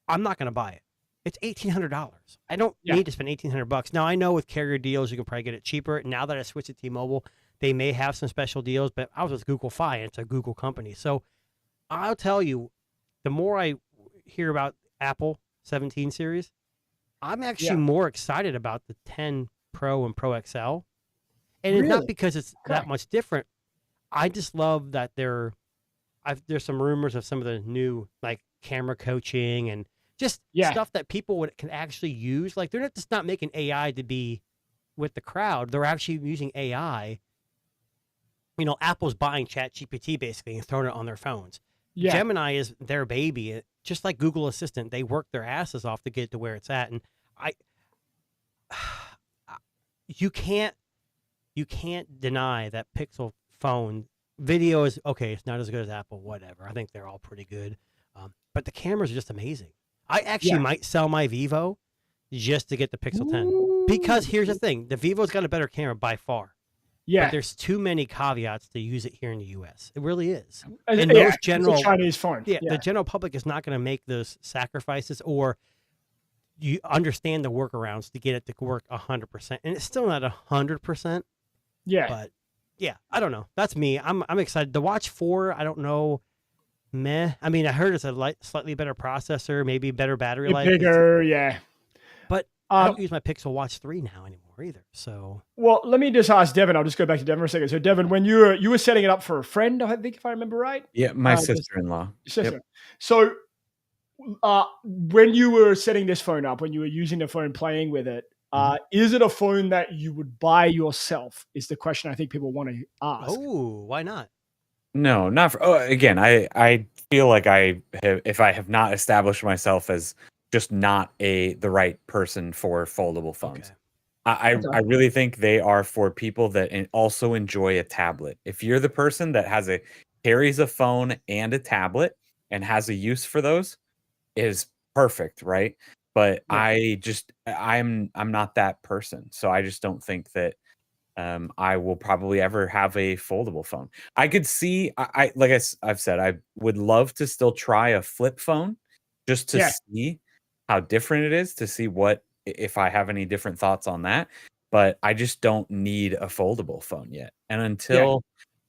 I'm not going to buy it. It's $1,800. I don't Yeah. need to spend $1,800. Now I know with carrier deals you can probably get it cheaper. Now that I switched to T-Mobile, they may have some special deals. But I was with Google Fi, and it's a Google company. So I'll tell you, the more I hear about Apple 17 series, I'm actually Yeah. more excited about the 10 Pro and Pro XL. And it's not Really? because it's Okay. that much different. I just love that there's some rumors of some of the new like camera coaching and just Yeah. stuff that people can actually use. Like they're not just not making AI to be with the crowd. They're actually using AI Apple's buying ChatGPT basically and throwing it on their phones. Yeah. Gemini is their baby, just like Google Assistant. They work their asses off to get it to where it's at, and you can't deny that Pixel phone video is okay. It's not as good as Apple, whatever. I think they're all pretty good, but the cameras are just amazing. I actually might sell my Vivo just to get the Pixel 10 because here's the thing: the Vivo's got a better camera by far. Yeah, but there's too many caveats to use it here in the U.S. It really is. And And yeah, those general it's a Chinese phone. the general public is not going to make those sacrifices, or you understand the workarounds to get it to work 100%, and it's still not 100%. Yeah. But yeah, I don't know. That's me. I'm excited. The Watch 4, I don't know. Meh. I mean, I heard it's a slightly better processor, maybe better battery life. Bigger, yeah. But I don't use my Pixel Watch 3 now anymore either. So well, let me just ask Devin. I'll just go back to Devin for a second. So, Devin, when you were setting it up for a friend, I think, if I remember right. Yeah, my sister-in-law. Sister. Yep. So, when you were setting this phone up, when you were using the phone, playing with it, is it a phone that you would buy yourself? Is the question I think people want to ask. Oh, why not? No, not for. Again, I feel like if I have not established myself as just not the right person for foldable phones. Okay. I really think they are for people that also enjoy a tablet. If you're the person that carries a phone and a tablet and has a use for those, is perfect, right? But I'm not that person, so I just don't think that I will probably ever have a foldable phone. I could see, I've said, I would love to still try a flip phone just to see how different it is, to see if I have any different thoughts on that. But I just don't need a foldable phone yet. And until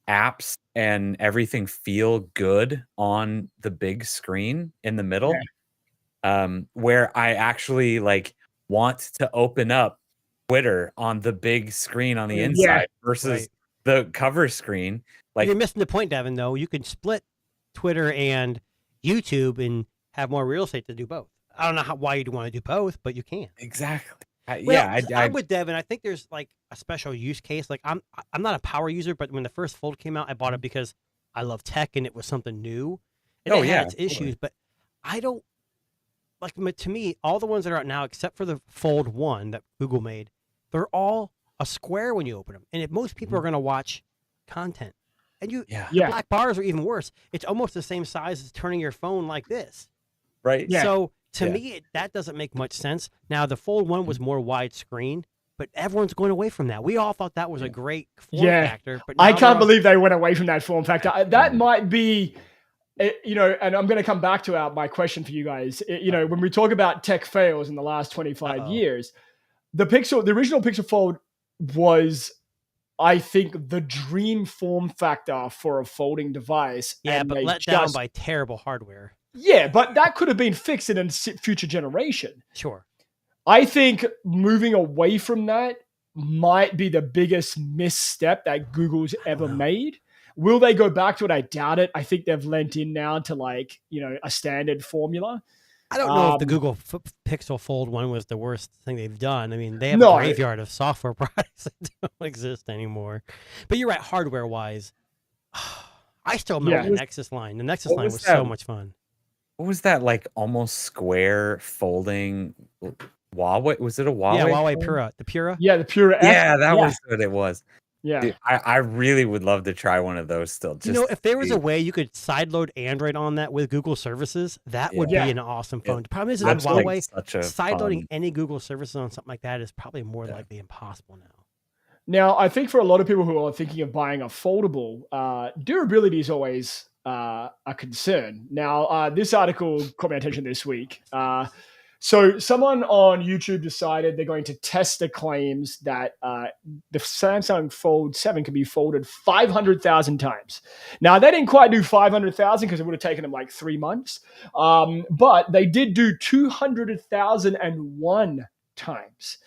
apps and everything feel good on the big screen in the middle, where I actually want to open up Twitter on the big screen on the inside versus the cover screen. You're missing the point, Devin, though. You can split Twitter and YouTube and have more real estate to do both. I don't know why you'd want to do both, but you can. Exactly. I'm with Devin. I think there's a special use case. I'm not a power user, but when the first Fold came out, I bought it because I love tech and it was something new. And it had its issues, but I don't to me, all the ones that are out now, except for the Fold 1 that Google made, they're all a square when you open them. And if most people are going to watch content, and the black bars are even worse. It's almost the same size as turning your phone like this. Right. Yeah. So to me, that doesn't make much sense. Now, the Fold 1 was more widescreen, but everyone's going away from that. We all thought that was a great form factor. But I can't believe they went away from that form factor. That might be, and I'm going to come back to my question for you guys. When we talk about tech fails in the last 25 years, the original Pixel Fold was, I think, the dream form factor for a folding device. Yeah, but let down by terrible hardware. Yeah, but that could have been fixed in a future generation. Sure. I think moving away from that might be the biggest misstep that Google's ever made. Will they go back to it? I doubt it. I think they've lent in now to a standard formula. I don't know if the Google Pixel Fold 1 was the worst thing they've done. I mean, they have a graveyard of software products that don't exist anymore. But you're right, hardware-wise. I still remember the Nexus line. The Nexus line was so much fun. What was that almost square folding Huawei? Was it a Huawei? Yeah, Huawei Pura. The Pura? Yeah, the Pura X. Yeah, that was what it was. Yeah. Dude, I really would love to try one of those still. Just if there was a way you could sideload Android on that with Google services, that would be an awesome phone. The problem is that Huawei, sideloading any Google services on something like that is probably more likely impossible now. Now, I think for a lot of people who are thinking of buying a foldable, durability is always a concern. Now, this article caught my attention this week. So someone on YouTube decided they're going to test the claims that the Samsung Fold 7 can be folded 500,000 times. Now, they didn't quite do 500,000 because it would have taken them 3 months. But they did do 200,001 times.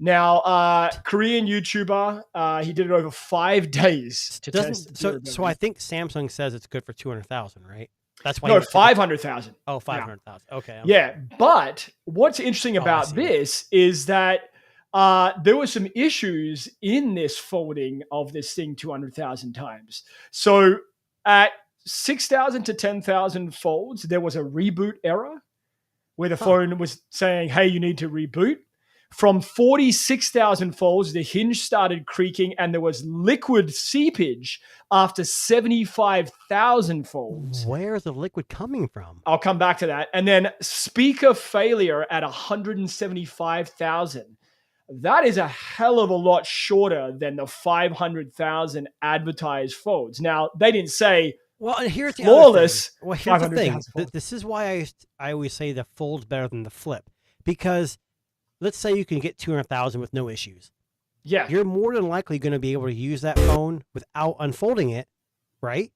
Now, Korean YouTuber, he did it over 5 days to test. So I think Samsung says it's good for 200,000, right? That's why. No, 500,000. Oh, 500,000. Okay. Yeah, but what's interesting about this is that there were some issues in this folding of this thing 200,000 times. So at 6,000 to 10,000 folds, there was a reboot error where the phone was saying, hey, you need to reboot. From 46,000 folds, the hinge started creaking and there was liquid seepage after 75,000 folds. Where's the liquid coming from? I'll come back to that. And then speaker failure at 175,000. That is a hell of a lot shorter than the 500,000 advertised folds. Now, they didn't say Well, and here's the flawless. Well, here's the thing. 500,000 folds. This is why I always say the fold's better than the flip. Because let's say you can get 200,000 with no issues. Yeah. You're more than likely going to be able to use that phone without unfolding it, right?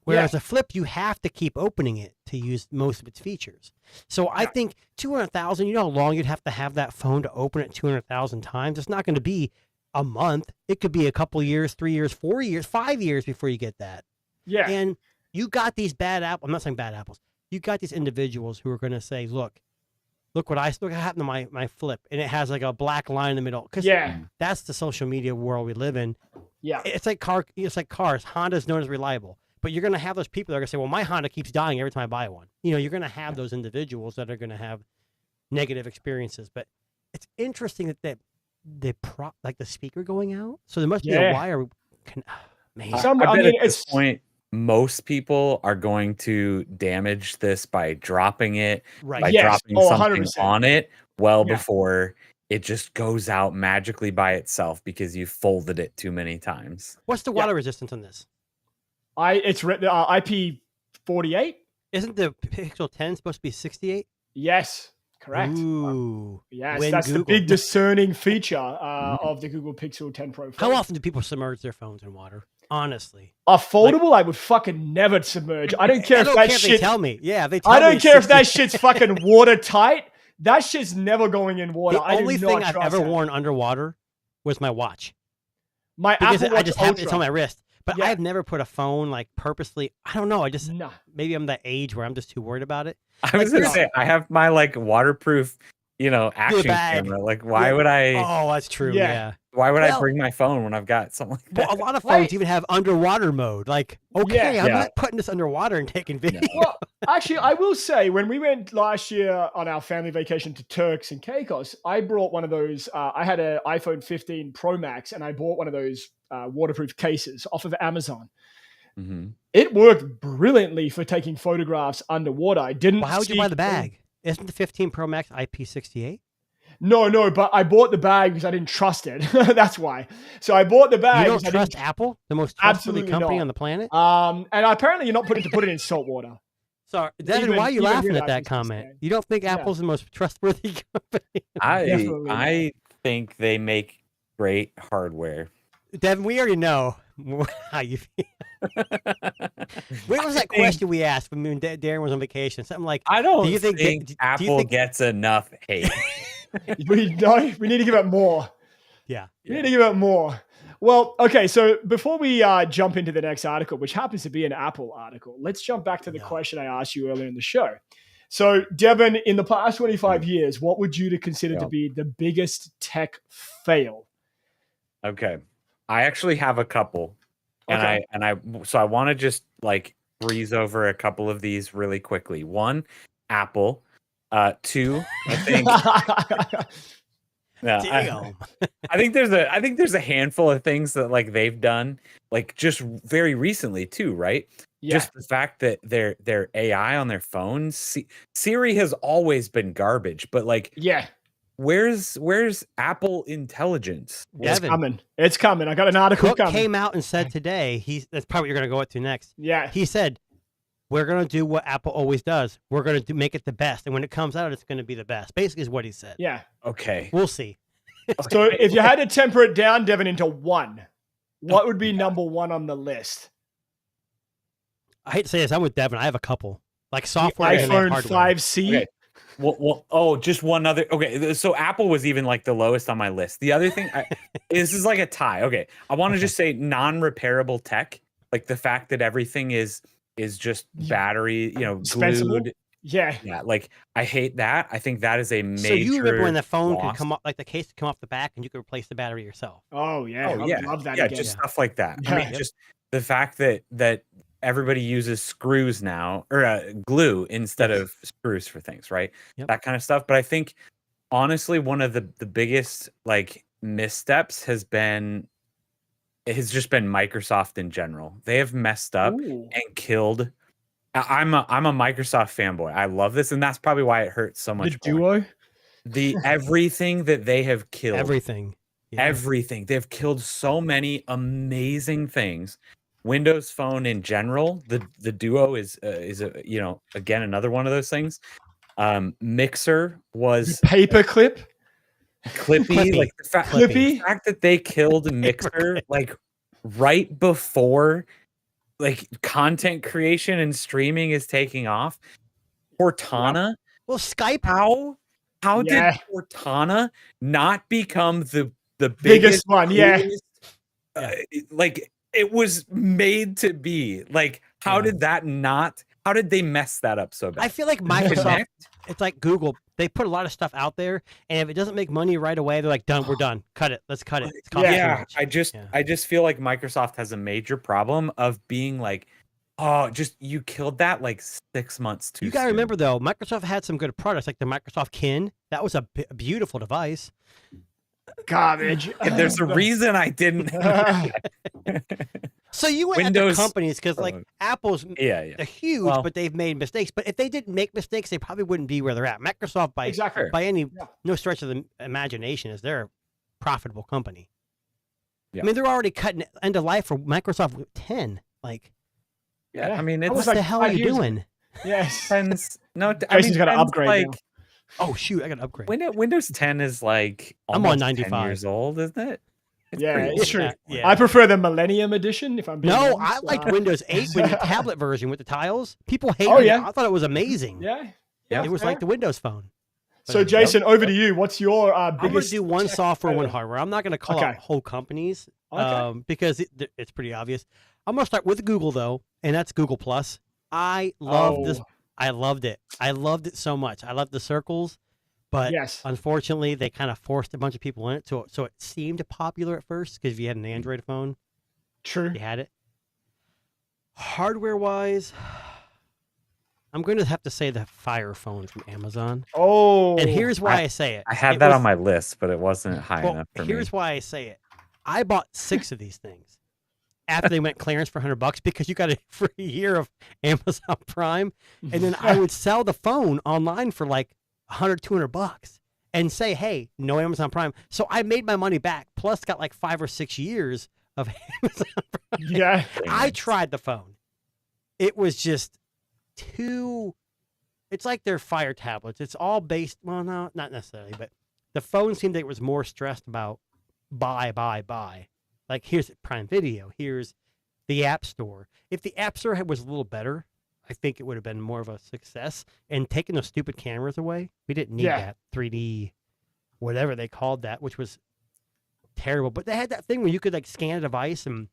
Whereas a flip, you have to keep opening it to use most of its features. So I think 200,000, you know how long you'd have to have that phone to open it 200,000 times? It's not going to be a month. It could be a couple years, 3 years, 4 years, 5 years before you get that. Yeah. And you got these bad apples. I'm not saying bad apples. You got these individuals who are going to say, look what happened to my flip. And it has like a black line in the middle. Because that's the social media world we live in. Yeah. It's like cars. Honda's known as reliable. But you're going to have those people that are going to say, well, my Honda keeps dying every time I buy one. You know, you're going to have those individuals that are going to have negative experiences. But it's interesting that like the speaker going out. So there must be a wire. Man. I bet at this point, most people are going to damage this by dropping it, by dropping something 100%. on it before it just goes out magically by itself because you folded it too many times. What's the water resistance on this? It's IP48. Isn't the Pixel 10 supposed to be 68? Yes, correct. Ooh. Yes, that's the big discerning feature of the Google Pixel 10 Pro. How often do people submerge their phones in water? Honestly. A foldable, I would fucking never submerge. I don't care if that shit. They tell me. Yeah, they tell me. I don't care if that shit's fucking watertight. That shit's never going in water. The only thing I've ever worn underwater was my watch. My because Apple Watch I just have Ultra. it's on my wrist. But I've never put a phone like purposely. I don't know. Maybe I'm that age where I'm just too worried about it. I was gonna say I have my like waterproof, action camera. Like, why would I? Oh, that's true. Yeah. Why would I bring my phone when I've got something like that? Well, a lot of phones even have underwater mode. Like, okay, I'm not putting this underwater and taking video. Well, actually, I will say when we went last year on our family vacation to Turks and Caicos, I brought one of those. I had an iPhone 15 Pro Max, and I bought one of those waterproof cases off of Amazon. Mm-hmm. It worked brilliantly for taking photographs underwater. I didn't. Well, how would you buy the bag? Isn't the 15 Pro Max IP68? No, but I bought the bag because I didn't trust it. That's why. So I bought the bag. You don't trust Apple, the most trustworthy company on the planet? And apparently you're not putting to put it in salt water. Sorry, Devin, why are you laughing at that comment? You don't think Apple's the most trustworthy company? I think they make great hardware. Devin, we already know how you feel. What was that question we asked when Darren was on vacation? Something like, I don't do you think Apple gets enough hate. We need to give it more. Yeah. We need to give it more. Well, okay, so before we jump into the next article, which happens to be an Apple article, let's jump back to the question I asked you earlier in the show. So, Devin, in the past 25 years, what would you consider to be the biggest tech fail? Okay. I actually have a couple. And I want to just like breeze over a couple of these really quickly. One, Apple. Two, I think. I think there's a handful of things that like they've done like just very recently too, right? Yeah. Just the fact that their AI on their phones, Siri has always been garbage, but like where's Apple intelligence? It's coming. I got an article coming. Came out and said today, that's probably what you're going to go to next. Yeah. He said, we're going to do what Apple always does. We're going to make it the best. And when it comes out, it's going to be the best. Basically is what he said. Yeah. Okay. We'll see. So if you had to temper it down, Devin, into one, what would be number one on the list? I hate to say this. I'm with Devin. I have a couple. Like software and iPhone 5C. Okay. Well, just one other. Okay, so Apple was even like the lowest on my list. The other thing, this is like a tie. Okay, I want to just say non-repairable tech, like the fact that everything is just battery, glued. Yeah. Yeah, like I hate that. I think that is a major. So you remember when the phone could loss. come up, like the case could come off the back, and you could replace the battery yourself? Oh yeah. Oh I yeah, would love that yeah, again. just stuff like that. I Yeah. mean, Yep. just the fact that everybody uses screws now or glue instead of screws for things, right? Yep. That kind of stuff. But I think honestly, one of the biggest like missteps has just been Microsoft in general. They have messed up Ooh. and killed. I'm a Microsoft fanboy. I love this, and that's probably why it hurts so The much more. Duo. The everything that they have killed, Everything. Yeah. everything they've killed so many amazing things. Windows Phone in general, the Duo is a again another one of those things. Mixer was Paperclip. Clippy. Clippy. Like the Clippy. fact that they killed Mixer like right before like content creation and streaming is taking off. Cortana, Well, Skype. how Yeah. did Cortana not become the Biggest one, yeah. coolest, like it was made to be. Like how Yeah. did that not? How did they mess that up so bad? I feel like Microsoft. Connect? It's like Google. They put a lot of stuff out there, and if it doesn't make money right away, they're like, "Done. We're done. Cut it. Let's cut it." It's costing too Yeah, much. I just feel like Microsoft has a major problem of being like, oh, just you killed that like 6 months too You got to soon. remember though, Microsoft had some good products, like the Microsoft Kin. That was a beautiful device. Garbage. And there's a reason I didn't. So you went Windows after companies because like Phone. Apple's yeah. they're huge, Well- but they've made mistakes. But if they didn't make mistakes, they probably wouldn't be where they're at. Microsoft, by Exactly. by any Yeah. no stretch of the imagination, is they're a profitable company. Yeah. I mean, they're already cutting end of life for Microsoft with 10. Like, Yeah, Yeah. I mean, That it's was what like the hell are 5 you years ago. doing? Yes. 10's no. Jason's gotta 10's upgrade like now. Oh shoot, I got to upgrade. Windows 10 is like I'm on almost 10 95. years old, isn't it? Yeah, pretty it's old. true. Yeah. I prefer the Millennium Edition. If I'm being No, honest. I liked Windows 8 when the tablet version with the tiles. People hated Oh, yeah. it. I thought it was amazing. Yeah. Yeah. It was fair. like the Windows Phone. But So, anyway. Jason, over to you. What's your I'm going to biggest? do one tech software, one failure? hardware. I'm not going to call out Okay. whole companies Okay. because it's pretty obvious. I'm going to start with Google, though, and that's Google Plus. I love this. Oh. I loved it. I loved it so much. I loved the circles, but Yes. unfortunately, they kind of forced a bunch of people in it. So it seemed popular at first because if you had an Android phone, True. you had it. Hardware-wise, I'm going to have to say the Fire phone from Amazon. Oh. And here's why I say it. I had It that was- on my list, but it wasn't high well, enough for me. here's why I say it. I bought 6 of these things after they went clearance for $100 because you got a free year of Amazon Prime, and then I would sell the phone online for like $100, $200 and say, "Hey, no Amazon Prime." So I made my money back, plus got like 5 or 6 years of Amazon Prime. Yeah. I tried the phone. It was just too. It's like their Fire tablets. It's all based. Well, no, not necessarily, but the phone seemed like it was more stressed about buy. Like here's Prime Video. Here's the App Store. If the App Store was a little better, I think it would have been more of a success. And taking those stupid cameras away, we didn't need Yeah. that 3D, whatever they called that, which was terrible. But they had that thing where you could like scan a device and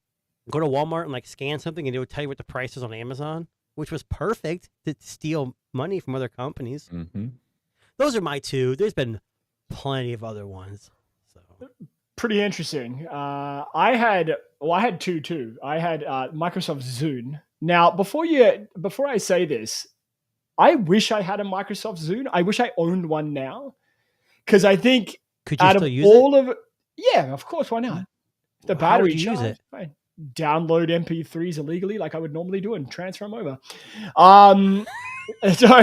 go to Walmart and like scan something, and it would tell you what the price is on Amazon, which was perfect to steal money from other companies. Mhm. Those are my 2. There's been plenty of other ones. So Pretty interesting. I had 2 too. I had Microsoft Zune. Now, before I say this, I wish I had a Microsoft Zune. I wish I owned one now, because I think could you out still of use all of yeah, of course, why not? The Well, how would battery you use charge, it? fine. Download MP3s illegally, like I would normally do, and transfer them over. So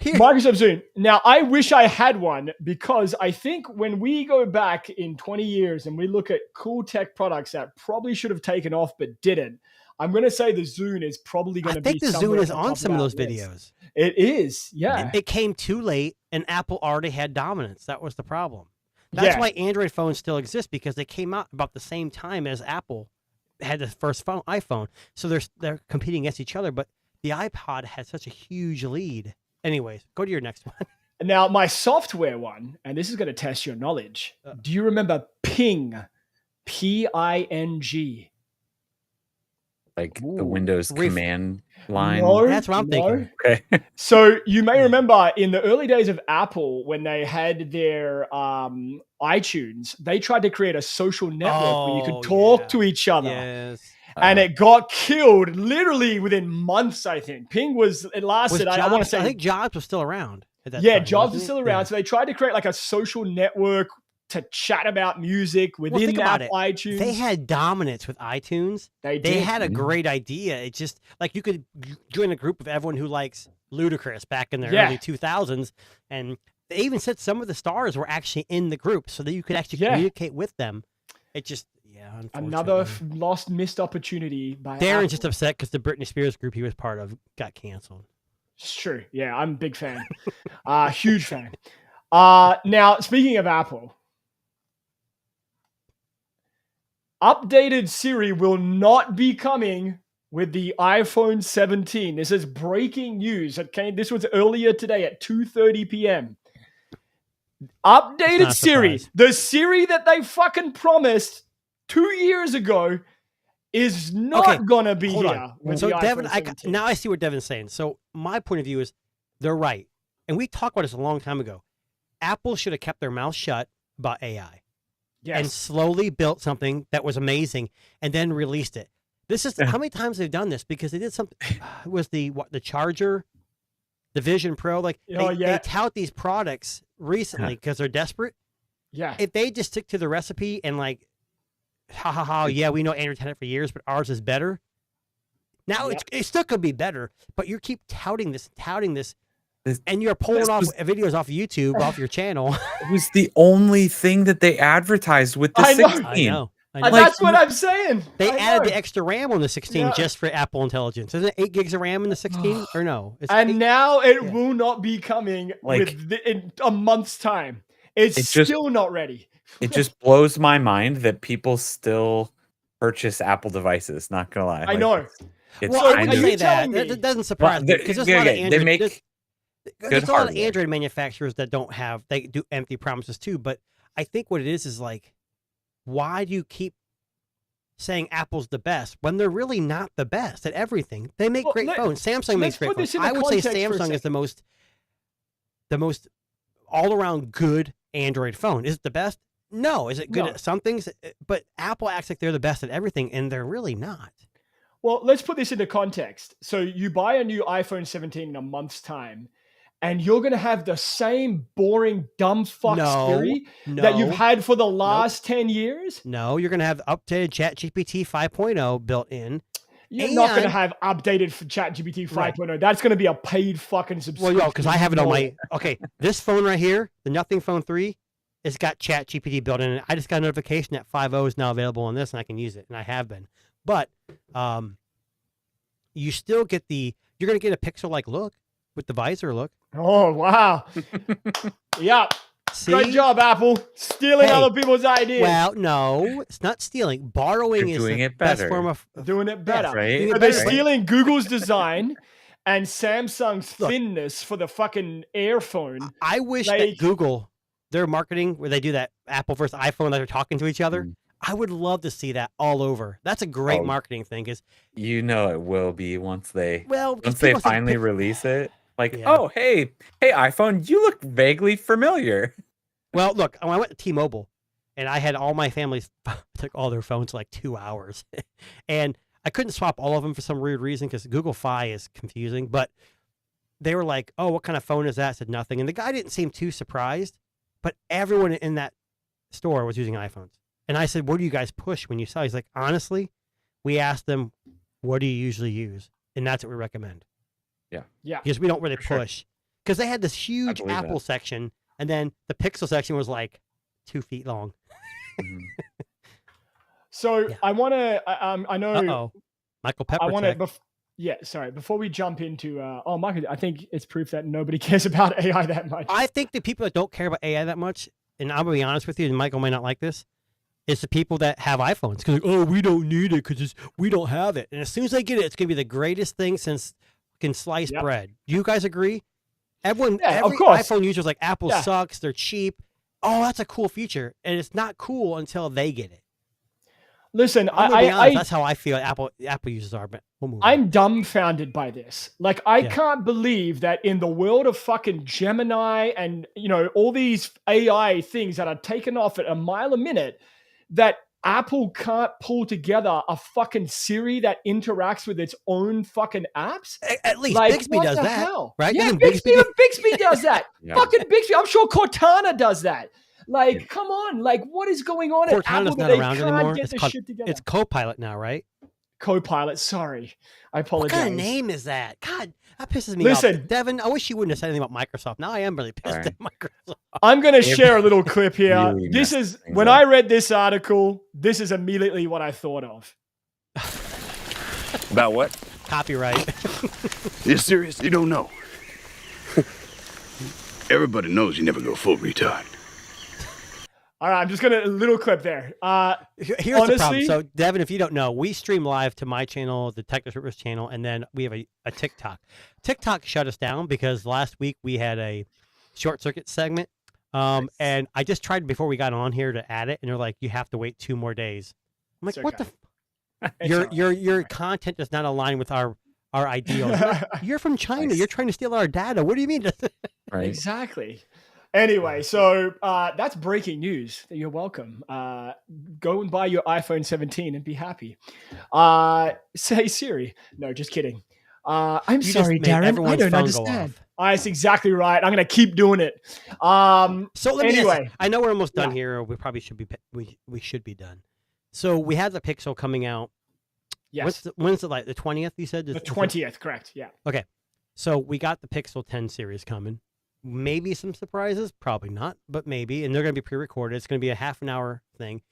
Here, Microsoft Zune. Now, I wish I had one, because I think when we go back in 20 years and we look at cool tech products that probably should have taken off but didn't, I'm going to say the Zune is probably I going to be think the somewhere Zune at is the on top some of that those list. videos. It is, yeah. It came too late, and Apple already had dominance. That was the problem. That's Yeah. why Android phones still exist, because they came out about the same time as Apple had the first iPhone. So they're competing against each other, but the iPod had such a huge lead. Anyways, go to your next one. Now, my software one, and this is going to test your knowledge. Do you remember Ping? Ping? like Ooh. the Windows command line? No, That's what I'm thinking. Okay. So you may remember in the early days of Apple, when they had their iTunes, they tried to create a social network where you could talk to each other. Yes. And it got killed literally within months, I think. It lasted, I want to say. I think Jobs was still around at that Yeah, time, Jobs wasn't was he? still around. Yeah. So they tried to create like a social network to chat about music Well, within think about it. iTunes. They had dominance with iTunes. They They did. had a great idea. It just like you could join a group of everyone who likes Ludacris back in the early 2000s, and they even said some of the stars were actually in the group, so that you could actually communicate with them. It just another missed opportunity by Darren's Apple. just upset because the Britney Spears group he was part of got canceled. It's true. Yeah, I'm a big fan. Huge fan. Now, speaking of Apple, updated Siri will not be coming with the iPhone 17. This is breaking news. This was earlier today at 2:30 p.m. Updated Siri, the Siri that they fucking promised 2 years ago, is not gonna be here. So Devin, now I see what Devin's saying. So my point of view is they're right, and we talked about this a long time ago. Apple should have kept their mouth shut about AI. Yes. And slowly built something that was amazing and then released it. This is how many times they've done this, because they did something. It was the Charger, the Vision Pro. Like they tout these products recently because they're desperate. Yeah. If they just stick to the recipe and like, yeah, we know Android had it for years, but ours is better. Now it still could be better, but you keep touting this, and you're pulling off videos off YouTube, off your channel. It was the only thing that they advertised with the 16. I know. That's what I'm saying. They added the extra RAM on the 16 just for Apple Intelligence. Isn't it 8 gigs of RAM in the 16? Or no? Now it will not be coming in a month's time. It's still not ready. It just blows my mind that people still purchase Apple devices. Not gonna lie. I know. I would say that doesn't surprise me, because there's a lot of Android. They make there's a lot of Android manufacturers that they do empty promises too. But I think what it is like, why do you keep saying Apple's the best when they're really not the best at everything? They make great phones. Samsung makes great phones. I would say Samsung is the most all around good Android phone. Is it the best? No. Is it good at some things? But Apple acts like they're the best at everything, and they're really not. Well, let's put this into context. So you buy a new iPhone 17 in a month's time, and you're going to have the same boring, dumb fuck Siri that you've had for the last 10 years? No, you're going to have updated ChatGPT 5.0 built in. You're not going to have updated for ChatGPT 5.0. Right. That's going to be a paid fucking subscription. Well, because I have it on my... Okay, this phone right here, the Nothing Phone 3, it's got ChatGPT built in it. I just got a notification that 5.0 is now available on this, and I can use it, and I have been. But you still get you're going to get a Pixel-like look with the visor look. Oh, wow. Yeah. See? Great job, Apple. Stealing other people's ideas. Well, no, it's not stealing. Borrowing is the best form of... Doing it better. Right? They're stealing Google's design and Samsung's thinness for the fucking Air phone. I wish that Google, their marketing, where they do that Apple versus iPhone, that they're talking to each other, I would love to see that all over. That's a great marketing thing. Because it will be once they people finally release it. Like, oh, hey, iPhone, you look vaguely familiar. Well, look, when I went to T-Mobile, and I had all my families took all their phones like 2 hours, and I couldn't swap all of them for some weird reason because Google Fi is confusing. But they were like, "Oh, what kind of phone is that?" I said nothing, and the guy didn't seem too surprised. But everyone in that store was using iPhones, and I said, "What do you guys push when you sell?" He's like, "Honestly, we asked them, what do you usually use, and that's what we recommend." Yeah. Because we don't really push. Because they had this huge Apple section, and then the Pixel section was like 2 feet long. So I want to, I know. Michael Pepper. I want to, before we jump into, Michael, I think it's proof that nobody cares about AI that much. I think the people that don't care about AI that much, and I'm going to be honest with you, and Michael may not like this, is the people that have iPhones. Because, we don't need it because we don't have it. And as soon as they get it, it's going to be the greatest thing since sliced bread. Do you guys agree? Every iPhone user's like, Apple sucks, they're cheap. Oh, that's a cool feature. And it's not cool until they get it. Listen, I'm gonna be honest, that's how I feel Apple users are, but we'll move on. I'm dumbfounded by this. Like, I can't believe that in the world of fucking Gemini and, all these AI things that are taken off at a mile a minute, that Apple can't pull together a fucking Siri that interacts with its own fucking apps. At least like, Bixby does that, hell? right? Yeah, Doesn't Bixby does that. Yeah. Fucking Bixby. I'm sure Cortana does that. Like, come on. Like, what is going on at Apple Cortana's that not they around can't anymore. get this shit together? It's Copilot now, right? Copilot. Sorry. I apologize. What kind of name is that? God, that pisses me Listen. off. Devin, I wish you wouldn't have said anything about Microsoft. Now I am really pissed Right. at Microsoft. I'm going to share a little clip here. Really This messed is, things when up. I read this article, this is immediately what I thought of. About what? Copyright. You serious? You don't know. Everybody knows you never go full retard. All right, I'm just going to, a little clip there. Here's the problem. Honestly- So, Devin, if you don't know, we stream live to my channel, the Tech Disruptors channel, and then we have a TikTok. TikTok shut us down because last week we had a short circuit segment. And I just tried before we got on here to add it, and they're like, you have to wait 2 more days. I'm like, It's what okay. the? Your content does not align with our ideals. You're from China. Nice. You're trying to steal our data. What do you mean? Right. Exactly. Anyway, so that's breaking news. You're welcome. Go and buy your iPhone 17 and be happy. Say Siri. No, just kidding. I'm You just sorry, made Darren. I everyone's don't phone go understand. off. That's exactly right. I'm going to keep doing it. So let me ask Anyway. you, I know we're almost done Yeah. here. We probably should be. We should be done. So we have the Pixel coming out. Yes. When's it like the 20th? You said The 20th, correct. Yeah. Okay, so we got the Pixel 10 series coming. Maybe some surprises, probably not, but maybe. And they're going to be pre-recorded. It's going to be a half an hour thing.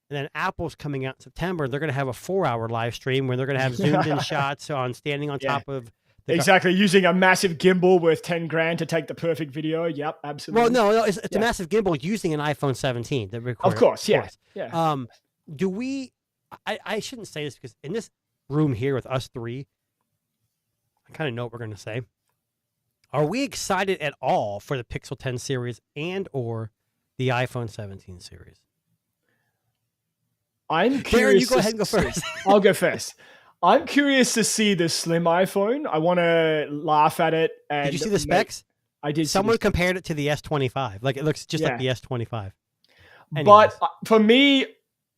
And then Apple's coming out in September. They're going to have a 4-hour live stream where they're going to have zoomed in shots on standing on Yeah. top of. The Exactly. Using a massive gimbal worth 10 grand to take the perfect video. Yep, absolutely. Well, no, it's Yeah. a massive gimbal using an iPhone 17 to record. Of course, yeah. Yeah. Do we? I shouldn't say this because in this room here with us three, I kind of know what we're going to say. Are we excited at all for the Pixel 10 series and or the iPhone 17 series? I'm Darren, curious. you go ahead and go first. I'll go first. I'm curious to see the slim iPhone. I want to laugh at it. And Did you see the specs? I did. Someone see compared it to the S25. Like it looks just like Yeah. the S25. the, Anyways. but for me,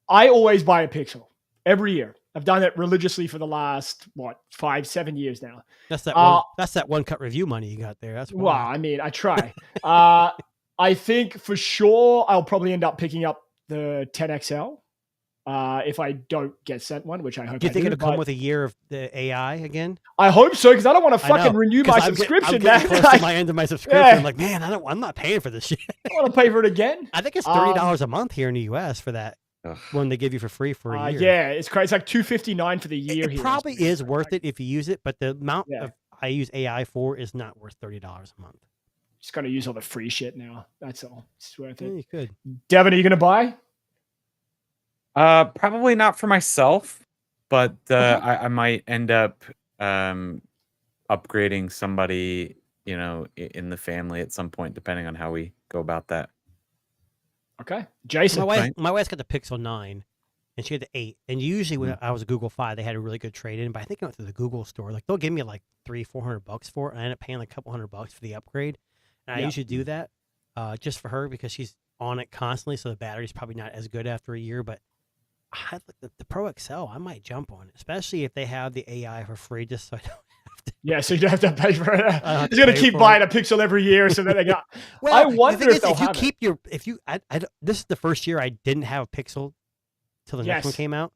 I always buy a Pixel every year. I've done it religiously for the last 5-7 years now. That's that that's that one cut review money you got there. That's Well, why. I mean, I try. I think for sure I'll probably end up picking up the 10XL if I don't get sent one, which I hope. Do you think it'll come but with a year of the AI again? I hope so because I don't want to I know, fucking renew 'cause my I'm subscription. I'm getting man. close to my end of my subscription. Yeah. I'm like, man, I'm not paying for this shit. I want to pay for it again. I think it's $30 a month here in the US for that Ugh. one they give you for free for a year. Yeah, it's crazy. It's like $259 for the year. It here. probably is worth it if you use it, but the amount Yeah. of I use AI for is not worth $30 a month. Just gonna use all the free shit now. That's all. It's worth Yeah, it. you could. Devin, are you gonna buy? Probably not for myself, but I might end up upgrading somebody, in the family at some point, depending on how we go about that. Okay, Jason. My wife's got the Pixel 9, and she had the 8. And usually when I was a Google 5, they had a really good trade-in. But I think I went to the Google store. Like they'll give me like $300-400 for it, and I end up paying like a couple $100 for the upgrade. And I Yeah. usually do that just for her because she's on it constantly, so the battery's probably not as good after a year. But the Pro XL, I might jump on it, especially if they have the AI for free, just so I don't. Yeah, so you don't have to pay for it. don't have He's to gonna pay keep for buying a Pixel every year, so that they got. Well, I the wonder thing if is, they'll if you have keep your this is the first year I didn't have a Pixel till the next one Yes. came out.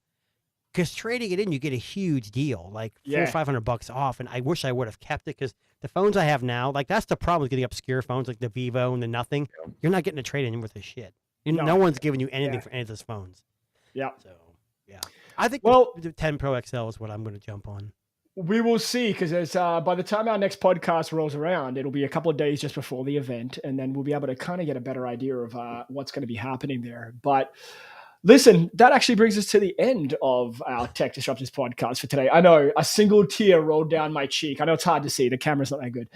Because trading it in, you get a huge deal, like Yeah. $400-500 off. And I wish I would have kept it because the phones I have now, like that's the problem with getting obscure phones like the Vivo and the Nothing. You're not getting a trade in with this shit. No. No. One's giving you anything Yeah. for any of those phones. Yeah. So yeah, I think Well- the 10 Pro XL is what I'm going to jump on. We will see because there's by the time our next podcast rolls around, it'll be a couple of days just before the event, and then we'll be able to kind of get a better idea of what's going to be happening there. But listen, that actually brings us to the end of our Tech Disruptors podcast for today. I know a single tear rolled down my cheek. I know it's hard to see; the camera's not that good.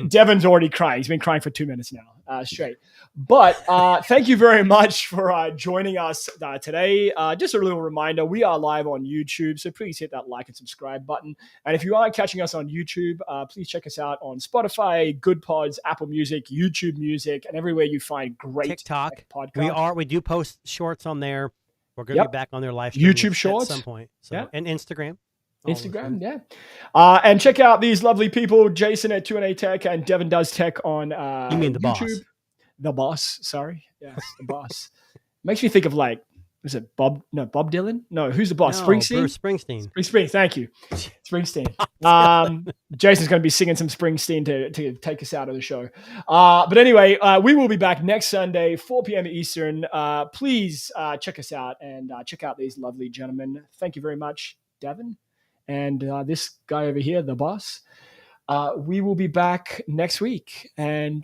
Devin's already crying. He's been crying for 2 minutes now. straight. But thank you very much for joining us today. Just a little reminder, we are live on YouTube, so please hit that like and subscribe button. And if you are catching us on YouTube, please check us out on Spotify, Good Pods, Apple Music, YouTube Music, and everywhere you find great TikTok podcasts. We do post shorts on there. We're going to be back on their live stream YouTube Shorts at some point. So, and Instagram. Instagram, yeah. And check out these lovely people, Jason at 2NA Tech and Devin Does Tech on you mean the YouTube. boss? The boss, sorry. Yes, the boss. Makes me think of like, is it Bob Dylan? No, who's the boss? No, Springsteen? Bruce Springsteen. Springsteen, thank you. Springsteen. Jason's going to be singing some Springsteen to take us out of the show. But anyway, we will be back next Sunday, 4 p.m. Eastern. Please check us out and check out these lovely gentlemen. Thank you very much, Devin. And this guy over here, the boss. We will be back next week. And